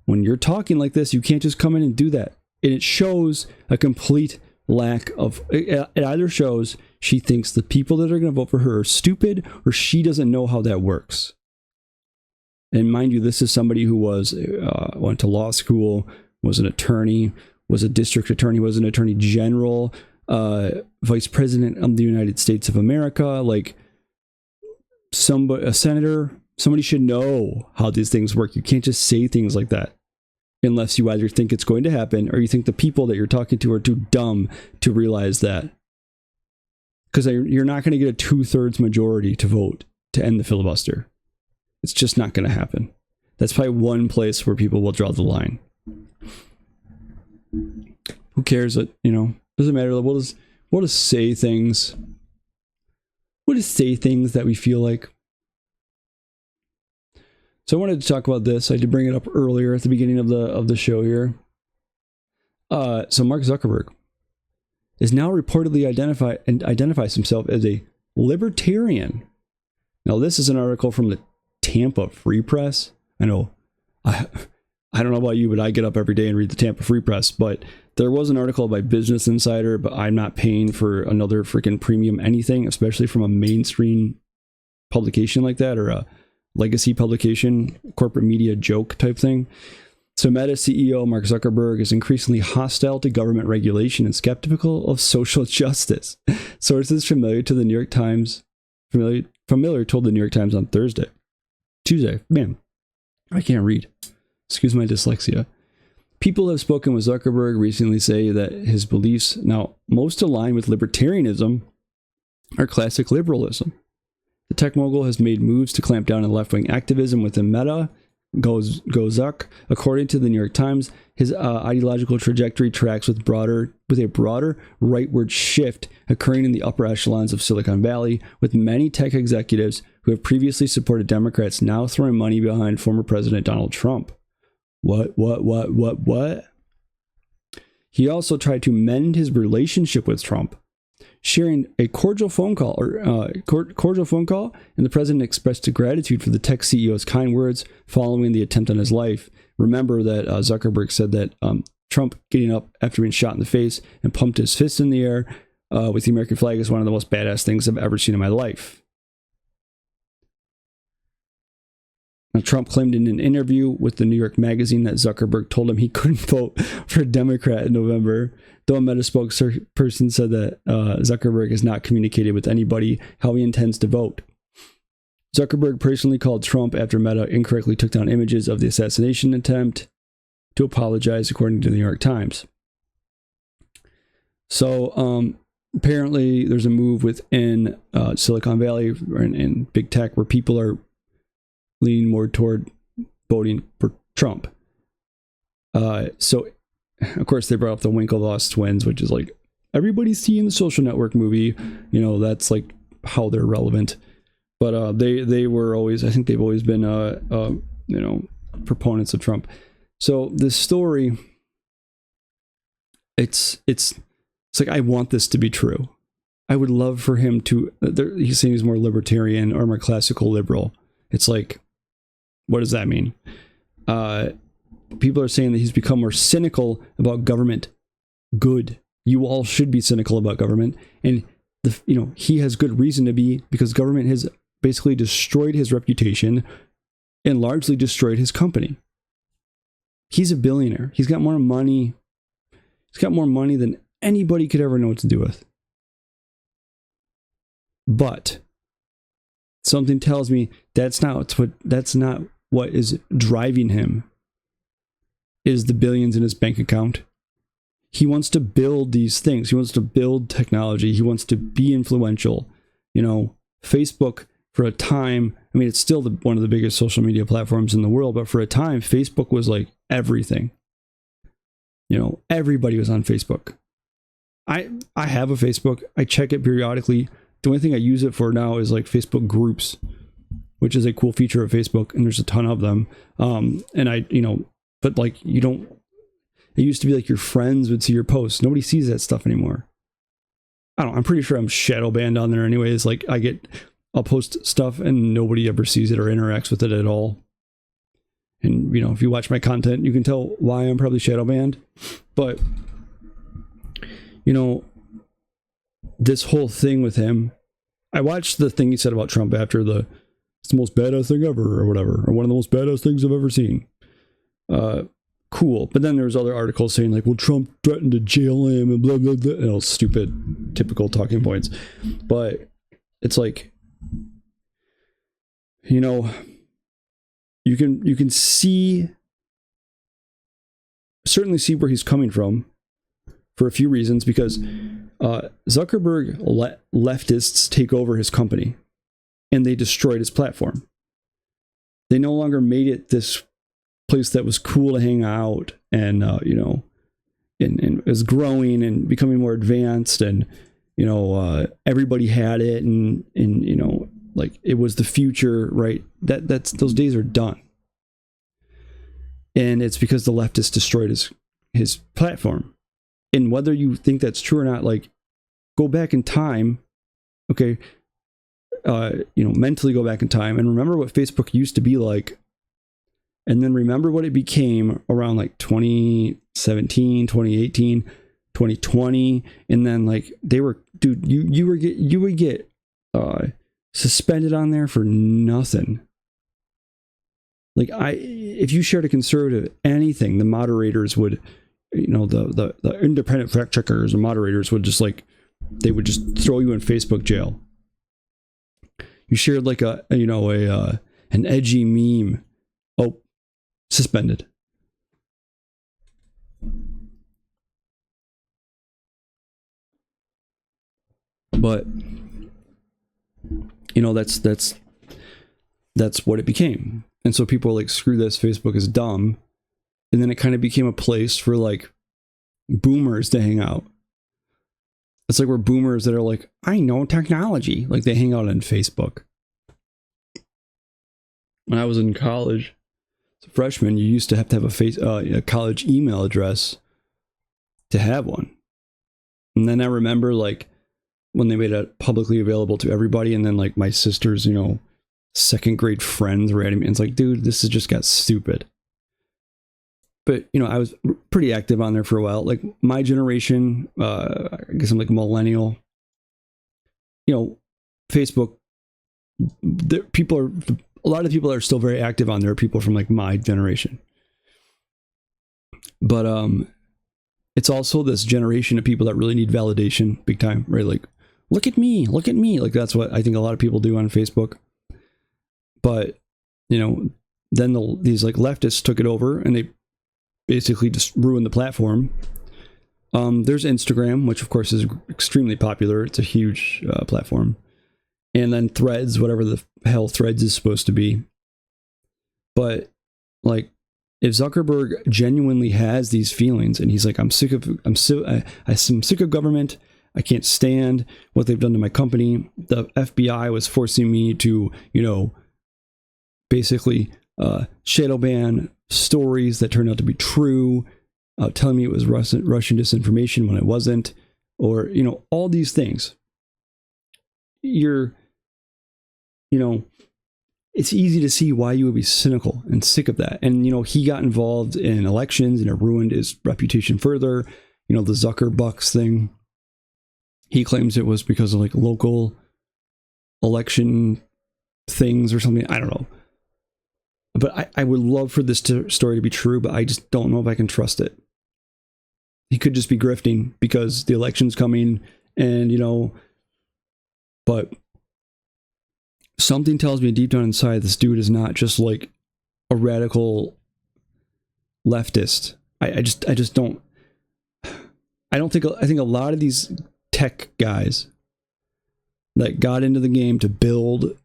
when you're talking like this, you can't just come in and do that. And it shows a complete lack of, it either shows she thinks the people that are going to vote for her are stupid, or she doesn't know how that works. And mind you, this is somebody who went to law school, was an attorney, was a district attorney, was an attorney general, vice president of the United States of America. Like, a senator, somebody should know how these things work. You can't just say things like that unless you either think it's going to happen, or you think the people that you're talking to are too dumb to realize that. Because you're not going to get a 2/3 majority to vote to end the filibuster. It's just not going to happen. That's probably one place where people will draw the line. Who cares? Doesn't matter. We'll just say things. We'll just say things that we feel like. So I wanted to talk about this. I did bring it up earlier at the beginning of the show here. So Mark Zuckerberg is now reportedly identifies himself as a libertarian. Now, this is an article from the Tampa Free Press. I know, I don't know about you, but I get up every day and read the Tampa Free Press. But there was an article by Business Insider, but I'm not paying for another freaking premium anything, especially from a mainstream publication like that, or a legacy publication, corporate media joke type thing. So Meta CEO Mark Zuckerberg is increasingly hostile to government regulation and skeptical of social justice. Sources familiar to the New York Times, familiar told the New York Times on Tuesday. Man, I can't read. Excuse my dyslexia. People who have spoken with Zuckerberg recently say that his beliefs, now most aligned with libertarianism, are classic liberalism. The tech mogul has made moves to clamp down on left-wing activism within Meta. Go Zuck. According to the New York Times, his ideological trajectory tracks with a broader rightward shift occurring in the upper echelons of Silicon Valley, with many tech executives who have previously supported Democrats now throwing money behind former President Donald Trump. What? He also tried to mend his relationship with Trump sharing a cordial phone call, and the president expressed gratitude for the tech CEO's kind words following the attempt on his life. Remember that Zuckerberg said that Trump getting up after being shot in the face and pumped his fist in the air with the American flag is one of the most badass things I've ever seen in my life. Now, Trump claimed in an interview with the New York Magazine that Zuckerberg told him he couldn't vote for a Democrat in November, though a Meta spokesperson said that Zuckerberg has not communicated with anybody how he intends to vote. Zuckerberg personally called Trump after Meta incorrectly took down images of the assassination attempt to apologize, according to the New York Times. So, apparently there's a move within Silicon Valley and big tech where people are leaning more toward voting for Trump. So, of course, they brought up the Winklevoss twins, which is like, everybody's seeing the Social Network movie. You know, that's like how they're relevant. But they were always, I think they've always been, proponents of Trump. So this story, it's like, I want this to be true. I would love for him to, he's saying he's more libertarian or more classical liberal. It's like, what does that mean? People are saying that he's become more cynical about government. Good. You all should be cynical about government. And, he has good reason to be, because government has basically destroyed his reputation and largely destroyed his company. He's a billionaire. He's got more money. He's got more money than anybody could ever know what to do with. But something tells me that's not what is driving him, is the billions in his bank account. He wants to build these things. He wants to build technology. He wants to be influential. Facebook, for a time, I mean, it's still one of the biggest social media platforms in the world, but for a time, Facebook was like everything. Everybody was on Facebook. I have a Facebook. I check it periodically. The only thing I use it for now is like Facebook groups, which is a cool feature of Facebook, and there's a ton of them. But like, you don't, it used to be like your friends would see your posts. Nobody sees that stuff anymore. I'm pretty sure I'm shadow banned on there anyways. Like, I'll post stuff and nobody ever sees it or interacts with it at all. And, if you watch my content, you can tell why I'm probably shadow banned. But, this whole thing with him, I watched the thing he said about Trump after it's the most badass thing ever or whatever, or one of the most badass things I've ever seen. Cool. But then there was other articles saying like, well, Trump threatened to jail him and blah, blah, blah. Stupid, typical talking points. But it's like, you can certainly see where he's coming from for a few reasons, because Zuckerberg let leftists take over his company and they destroyed his platform. They no longer made it this place that was cool to hang out and, and is growing and becoming more advanced, and, everybody had it, and like it was the future, right? That's those days are done. And it's because the leftists destroyed his platform. And whether you think that's true or not, like, go back in time, okay, mentally go back in time and remember what Facebook used to be like, and then remember what it became around like 2017, 2018, 2020, and then like they were, dude, you would get suspended on there for nothing. Like, if you shared a conservative anything, the moderators would, the independent fact checkers and moderators would just like, they would just throw you in Facebook jail. You shared like an edgy meme, oh, suspended. But that's what it became. And so people are like, screw this, Facebook is dumb. And then it kind of became a place for like boomers to hang out. It's like we're boomers that are like, I know technology. Like they hang out on Facebook. When I was in college, as a freshman, you used to have a college email address to have one. And then I remember like when they made it publicly available to everybody, and then like my sister's, you know, second grade friends were adding me. It's like, dude, this has just got stupid. But, you know, I was pretty active on there for a while. Like my generation, I guess I'm like a millennial. You know, Facebook, a lot of people are still very active on there, people from like my generation. But it's also this generation of people that really need validation big time, right? Like, look at me. Like that's what I think a lot of people do on Facebook. But, you know, then these like leftists took it over and they basically just ruined the platform. There's Instagram, which of course is extremely popular. It's a huge platform. And then Threads, whatever the hell Threads is supposed to be. But like, if Zuckerberg genuinely has these feelings and he's like, I'm sick of government. I can't stand what they've done to my company. The FBI was forcing me to, you know, basically shadow ban stories that turned out to be true, telling me it was Russian disinformation when it wasn't, or, you know, all these things. You know, it's easy to see why you would be cynical and sick of that. And, you know, he got involved in elections and it ruined his reputation further. You know, the Zuckerbucks thing. He claims it was because of like local election things or something. I don't know. But I would love for this story to be true, but I just don't know if I can trust it. He could just be grifting because the election's coming and, you know, but something tells me deep down inside this dude is not just like a radical leftist. I just don't. I think a lot of these tech guys that got into the game to build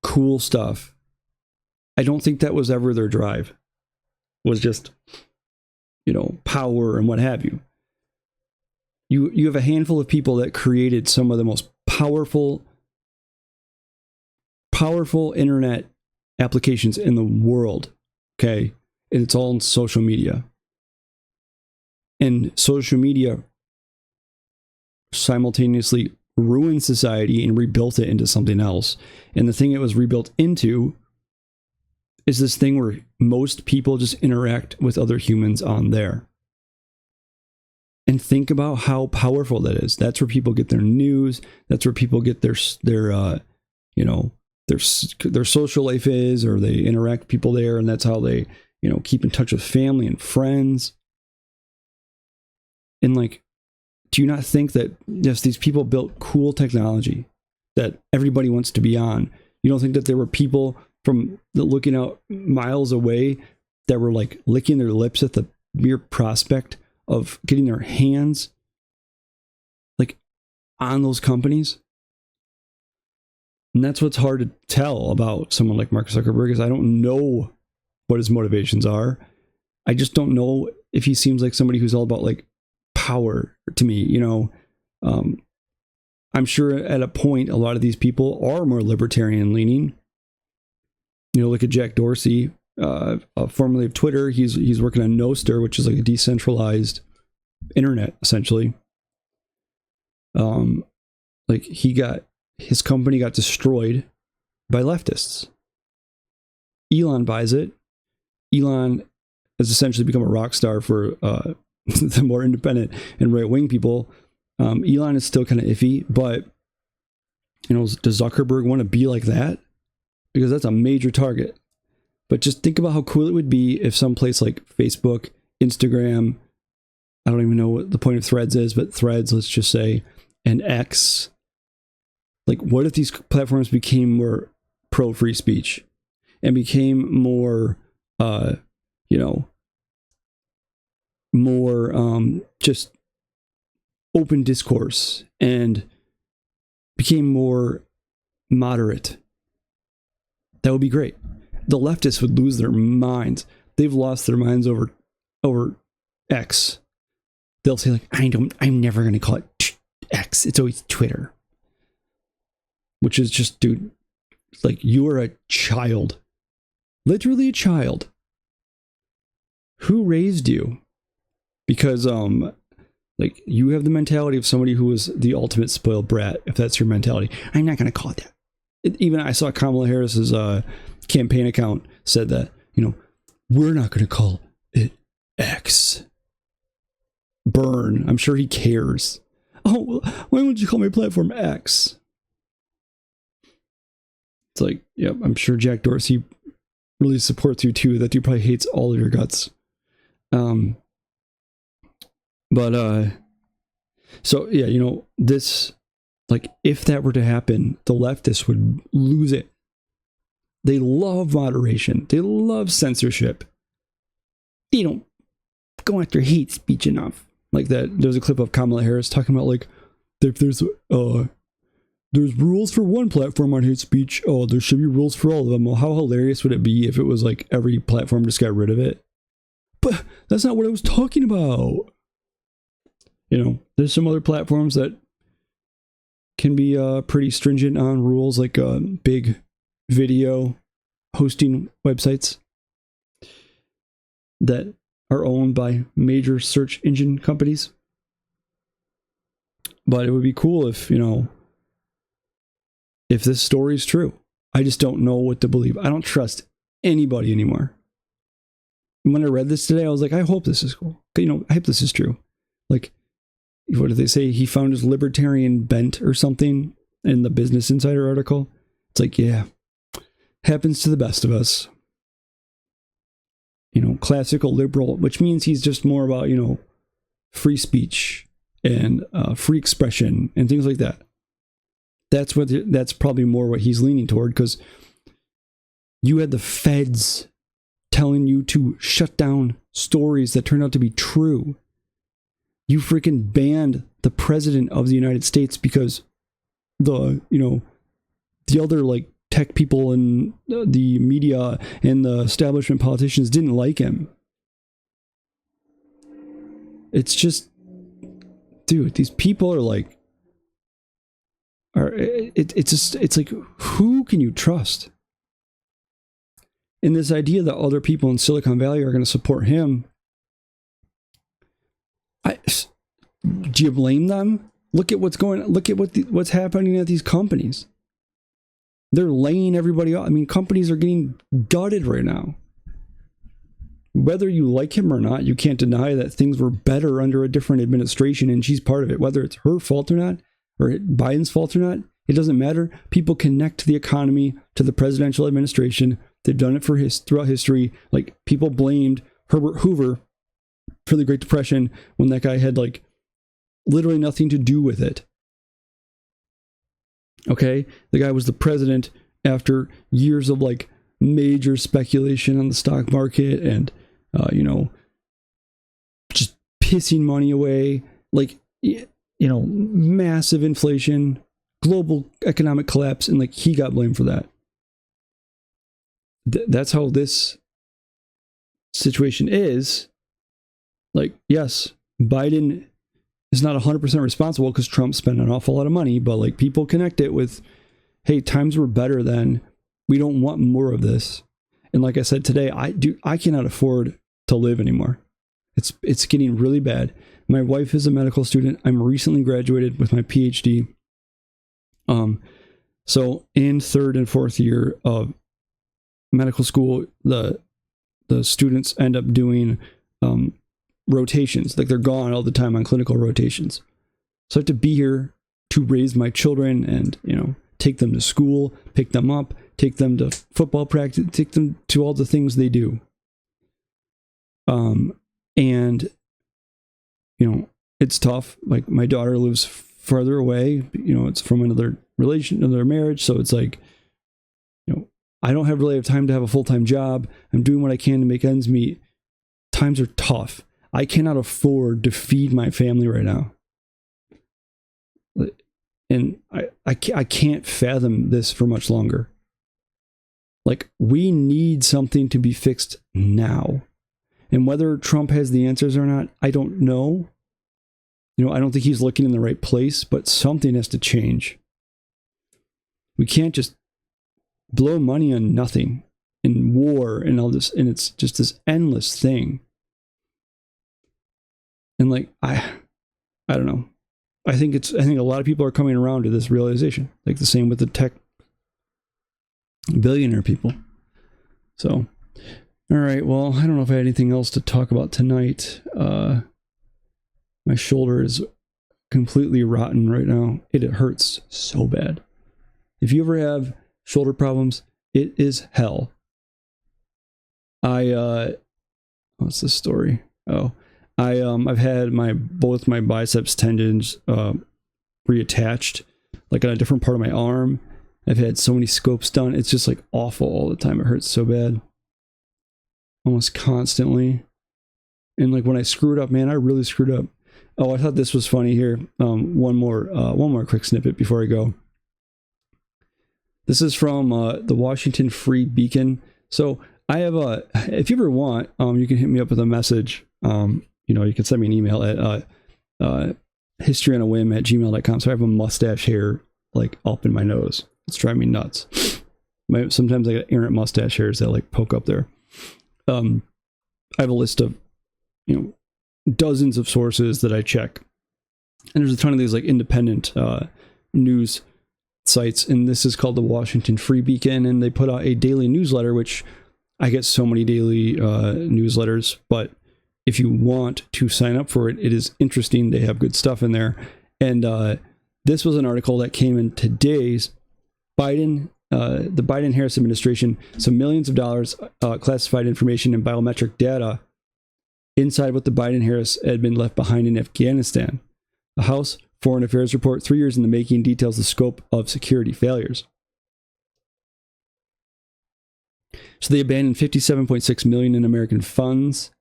cool stuff, I don't think that was ever their drive. Was just, you know, power and what have you. You have a handful of people that created some of the most powerful internet applications in the world, okay? And it's all on social media. And social media simultaneously ruined society and rebuilt it into something else. And the thing it was rebuilt into is this thing where most people just interact with other humans on there. And think about how powerful that is. That's where people get their news. That's where people get their you know, their social life is, or they interact with people there, and that's how they, you know, keep in touch with family and friends. And like, do you not think that yes, these people built cool technology that everybody wants to be on? You don't think that there were people from looking out miles away that were like licking their lips at the mere prospect of getting their hands like on those companies? And that's what's hard to tell about someone like Mark Zuckerberg, is I don't know what his motivations are. I just don't know if he seems like somebody who's all about like power to me, you know. I'm sure at a point a lot of these people are more libertarian leaning. You know, look at Jack Dorsey, formerly of Twitter. He's working on Nostr, which is like a decentralized internet, essentially. Like his company got destroyed by leftists. Elon buys it. Elon has essentially become a rock star for the more independent and right-wing people. Elon is still kind of iffy, but, you know, does Zuckerberg want to be like that? Because that's a major target. But just think about how cool it would be if some place like Facebook, Instagram, I don't even know what the point of Threads is, but Threads, let's just say, and X, like, what if these platforms became more pro-free speech and became more, you know, more just open discourse and became more moderate? That would be great. The leftists would lose their minds. They've lost their minds over X. They'll say like, I'm never going to call it X. It's always Twitter. Which is just, dude, like, you are a child. Literally a child. Who raised you? Because Like, you have the mentality of somebody who was the ultimate spoiled brat, if that's your mentality. I'm not going to call it that. Even I saw Kamala Harris's campaign account said that, we're not going to call it X. Burn. I'm sure he cares. Oh, why would you call my platform X? It's like, yep, I'm sure Jack Dorsey really supports you too. That dude probably hates all of your guts. So yeah, this, like, if that were to happen, the leftists would lose it. They love moderation. They love censorship. They don't go after hate speech enough. Like that, there's a clip of Kamala Harris talking about, like, if there's rules for one platform on hate speech, there should be rules for all of them. Well, how hilarious would it be if it was like every platform just got rid of it? But that's not what I was talking about. There's some other platforms that can be pretty stringent on rules, like big video hosting websites that are owned by major search engine companies. But it would be cool if, if this story is true. I just don't know what to believe. I don't trust anybody anymore. And when I read this today, I was like, I hope this is cool. I hope this is true. Like, what did they say? He found his libertarian bent or something in the Business Insider article. It's like, yeah, happens to the best of us. Classical liberal, which means he's just more about, free speech and free expression and things like that. That's probably more what he's leaning toward, because you had the feds telling you to shut down stories that turned out to be true. You freaking banned the president of the United States because the other, like, tech people and the media and the establishment politicians didn't like him. It's just, dude, these people are like, it's like, who can you trust? And this idea that other people in Silicon Valley are going to support him, do you blame them? Look at what's happening at these companies. They're laying everybody off. I mean, companies are getting gutted right now. Whether you like him or not, you can't deny that things were better under a different administration, and she's part of it. Whether it's her fault or not, or Biden's fault or not, it doesn't matter. People connect the economy to the presidential administration. They've done it throughout history. Like, people blamed Herbert Hoover for the Great Depression when that guy had, like, literally nothing to do with it. Okay, the guy was the president after years of, like, major speculation on the stock market and, just pissing money away, like, massive inflation, global economic collapse, and, like, he got blamed for that. That's how this situation is. Like, yes, Biden is not 100% responsible because Trump spent an awful lot of money, but, like, people connect it with, hey, times were better then. We don't want more of this. And like I said today, I cannot afford to live anymore. It's getting really bad. My wife is a medical student. I'm recently graduated with my PhD. So in third and fourth year of medical school, the students end up doing rotations. Like, they're gone all the time on clinical rotations. So I have to be here to raise my children and, take them to school, pick them up, take them to football practice, take them to all the things they do. And, it's tough. Like, my daughter lives farther away, it's from another marriage. So it's like, I don't really have time to have a full-time job. I'm doing what I can to make ends meet. Times are tough. I cannot afford to feed my family right now. And I can't fathom this for much longer. Like, we need something to be fixed now. And whether Trump has the answers or not, I don't know. I don't think he's looking in the right place, but something has to change. We can't just blow money on nothing and war and all this, and it's just this endless thing. And, like, I don't know. I think a lot of people are coming around to this realization. Like the same with the tech billionaire people. So, all right. Well, I don't know if I had anything else to talk about tonight. My shoulder is completely rotten right now. It hurts so bad. If you ever have shoulder problems, it is hell. What's the story? Oh, I've had both my biceps tendons reattached, like on a different part of my arm. I've had so many scopes done. It's just like awful all the time. It hurts so bad, almost constantly. And like when I screwed up, man, I really screwed up. Oh, I thought this was funny here. One more quick snippet before I go. This is from the Washington Free Beacon. So I have if you ever want, you can hit me up with a message. You can send me an email at historyonaWhim@gmail.com. So I have a mustache hair like up in my nose. It's driving me nuts. Sometimes I get errant mustache hairs that like poke up there. I have a list of, dozens of sources that I check. And there's a ton of these like independent news sites. And this is called the Washington Free Beacon. And they put out a daily newsletter, which I get so many daily newsletters. But if you want to sign up for it, it is interesting. They have good stuff in there. And this was an article that came in today's the Biden-Harris administration, some millions of dollars classified information and biometric data inside what the Biden-Harris had been left behind in Afghanistan. The House Foreign Affairs report, 3 years in the making, details the scope of security failures. So they abandoned $57.6 million in American funds,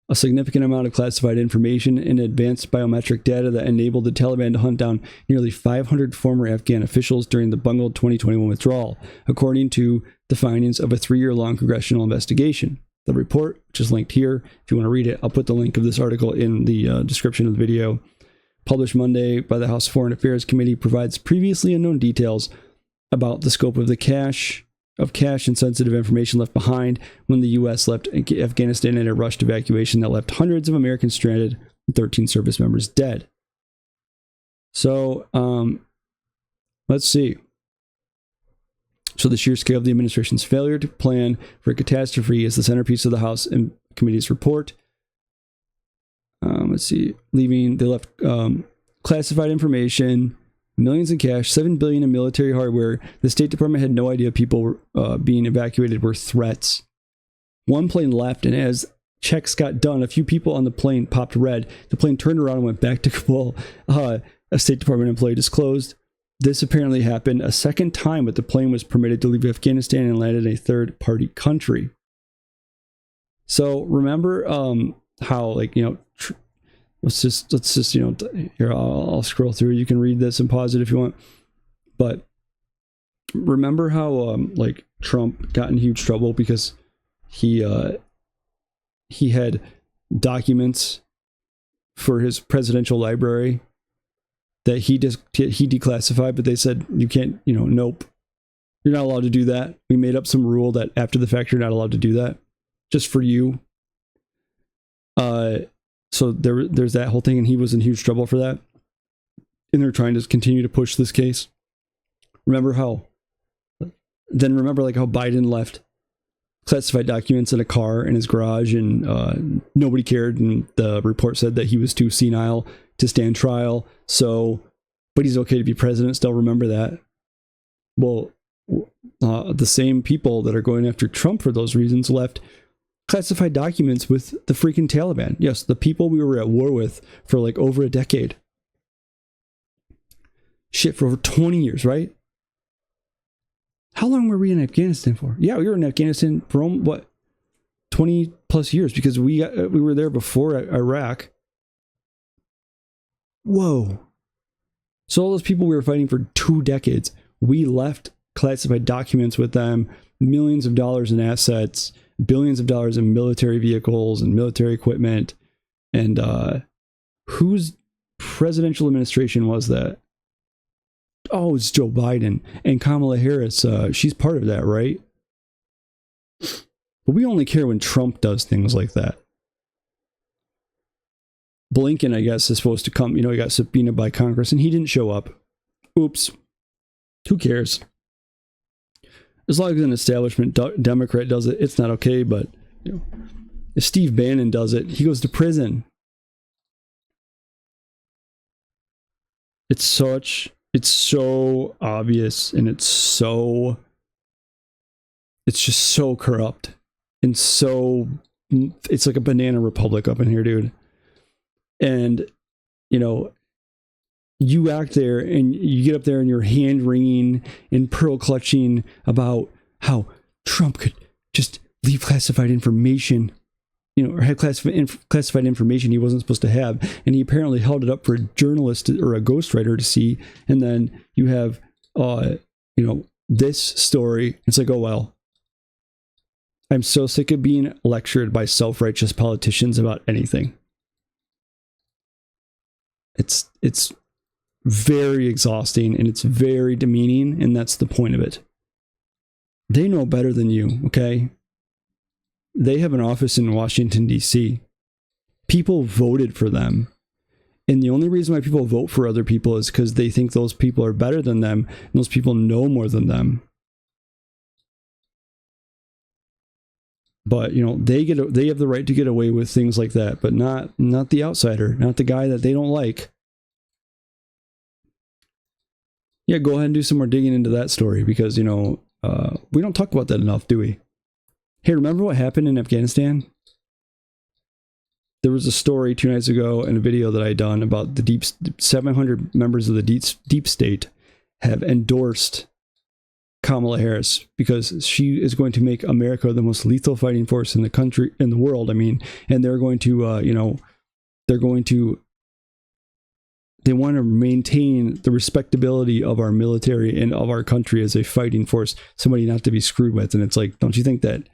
a significant amount of classified information and advanced biometric data that enabled the Taliban to hunt down nearly 500 former Afghan officials during the bungled 2021 withdrawal, according to the findings of a 3-year-long congressional investigation. The report, which is linked here, if you want to read it, I'll put the link of this article in the description of the video, published Monday by the House Foreign Affairs Committee, provides previously unknown details about the scope of the cache and sensitive information left behind when the U.S. left Afghanistan in a rushed evacuation that left hundreds of Americans stranded and 13 service members dead. So, let's see. So the sheer scale of the administration's failure to plan for a catastrophe is the centerpiece of the House and Committee's report. Let's see. They left classified information, millions in cash, $7 billion in military hardware. The State Department had no idea people being evacuated were threats. One plane left, and as checks got done, a few people on the plane popped red. The plane turned around and went back to Kabul. A State Department employee disclosed. This apparently happened a second time, but the plane was permitted to leave Afghanistan and landed in a third-party country. So remember how, like, let's just here, I'll scroll through. You can read this and pause it if you want. But remember how like Trump got in huge trouble because he had documents for his presidential library that he declassified, but they said you can't, nope, you're not allowed to do that. We made up some rule that after the fact you're not allowed to do that, just for you. So there's that whole thing, and he was in huge trouble for that. And they're trying to continue to push this case. Remember how Biden left classified documents in a car in his garage, and nobody cared, and the report said that he was too senile to stand trial. So, but he's okay to be president still. Remember that. Well, the same people that are going after Trump for those reasons left classified documents with the freaking Taliban. Yes, the people we were at war with for like over a decade. Shit, for over 20 years, right? How long were we in Afghanistan for? Yeah, we were in Afghanistan for 20 plus years, because we were there before Iraq. Whoa. So all those people we were fighting for 2 decades, we left classified documents with them, millions of dollars in assets, billions of dollars in military vehicles and military equipment. And whose presidential administration was that? Oh, it's Joe Biden. And Kamala Harris, she's part of that, right? But we only care when Trump does things like that. Blinken, I guess, is supposed to come. He got subpoenaed by Congress, and he didn't show up. Oops. Who cares? As long as an establishment Democrat does it, it's not okay. But if Steve Bannon does it, he goes to prison. It's so obvious, and it's just so corrupt, and it's like a banana republic up in here, dude. And you act there, and you get up there, and you're hand wringing and pearl clutching about how Trump could just leave classified information, or had classified information he wasn't supposed to have, and he apparently held it up for a journalist or a ghostwriter to see. And then you have, this story. It's like, oh well. I'm so sick of being lectured by self-righteous politicians about anything. It's very exhausting, and it's very demeaning, and that's the point of it. They know better than you, okay? They have an office in Washington, D.C. People voted for them. And the only reason why people vote for other people is because they think those people are better than them, and those people know more than them. But, they have the right to get away with things like that, but not the outsider, not the guy that they don't like. Yeah, go ahead and do some more digging into that story, because, we don't talk about that enough, do we? Hey, remember what happened in Afghanistan? There was a story 2 nights ago in a video that I done about the 700 members of the deep state have endorsed Kamala Harris because she is going to make America the most lethal fighting force in the world. I mean, and they're going to, they want to maintain the respectability of our military and of our country as a fighting force, somebody not to be screwed with. And it's like, don't you think that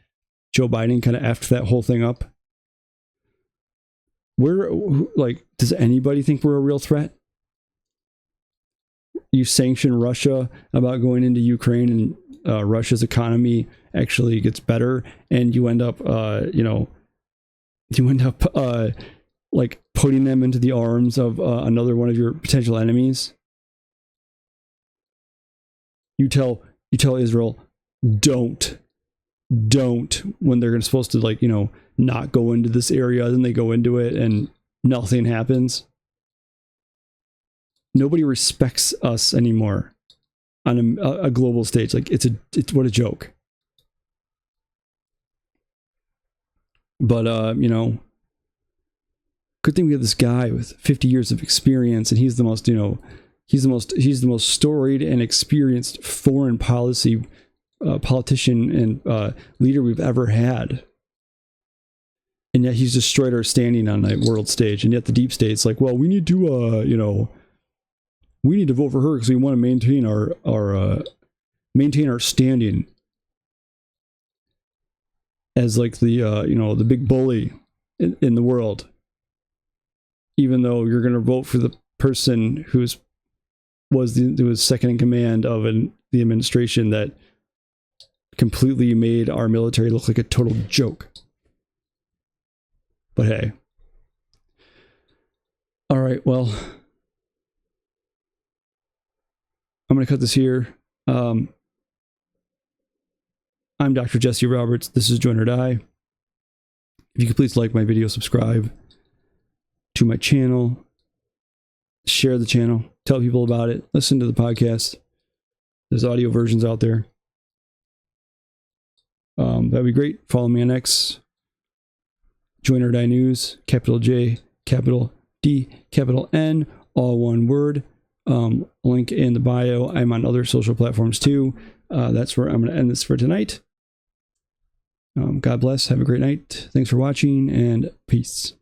Joe Biden kind of effed that whole thing up? Does anybody think we're a real threat? You sanction Russia about going into Ukraine, and Russia's economy actually gets better, and you end up, putting them into the arms of another one of your potential enemies. You tell Israel, don't, when they're supposed to not go into this area, then they go into it and nothing happens. Nobody respects us anymore on a global stage. It's what a joke. But good thing we have this guy with 50 years of experience, and he's the most storied and experienced foreign policy politician and leader we've ever had. And yet he's destroyed our standing on a world stage. And yet the deep state's like, well, we need to we need to vote for her because we want to maintain our standing as the big bully in the world. Even though you're going to vote for the person who was second in command of the administration that completely made our military look like a total joke. But hey. All right, well, I'm going to cut this here. I'm Dr. Jesse Roberts. This is Join or Die. If you could please like my video, subscribe to my channel, share the channel, tell people about it, listen to the podcast. There's audio versions out there. That'd be great. Follow me on X, Join or Die News, capital J, capital D, capital N, all one word. Link in the bio. I'm on other social platforms too. That's where I'm going to end this for tonight. God bless. Have a great night. Thanks for watching, and peace.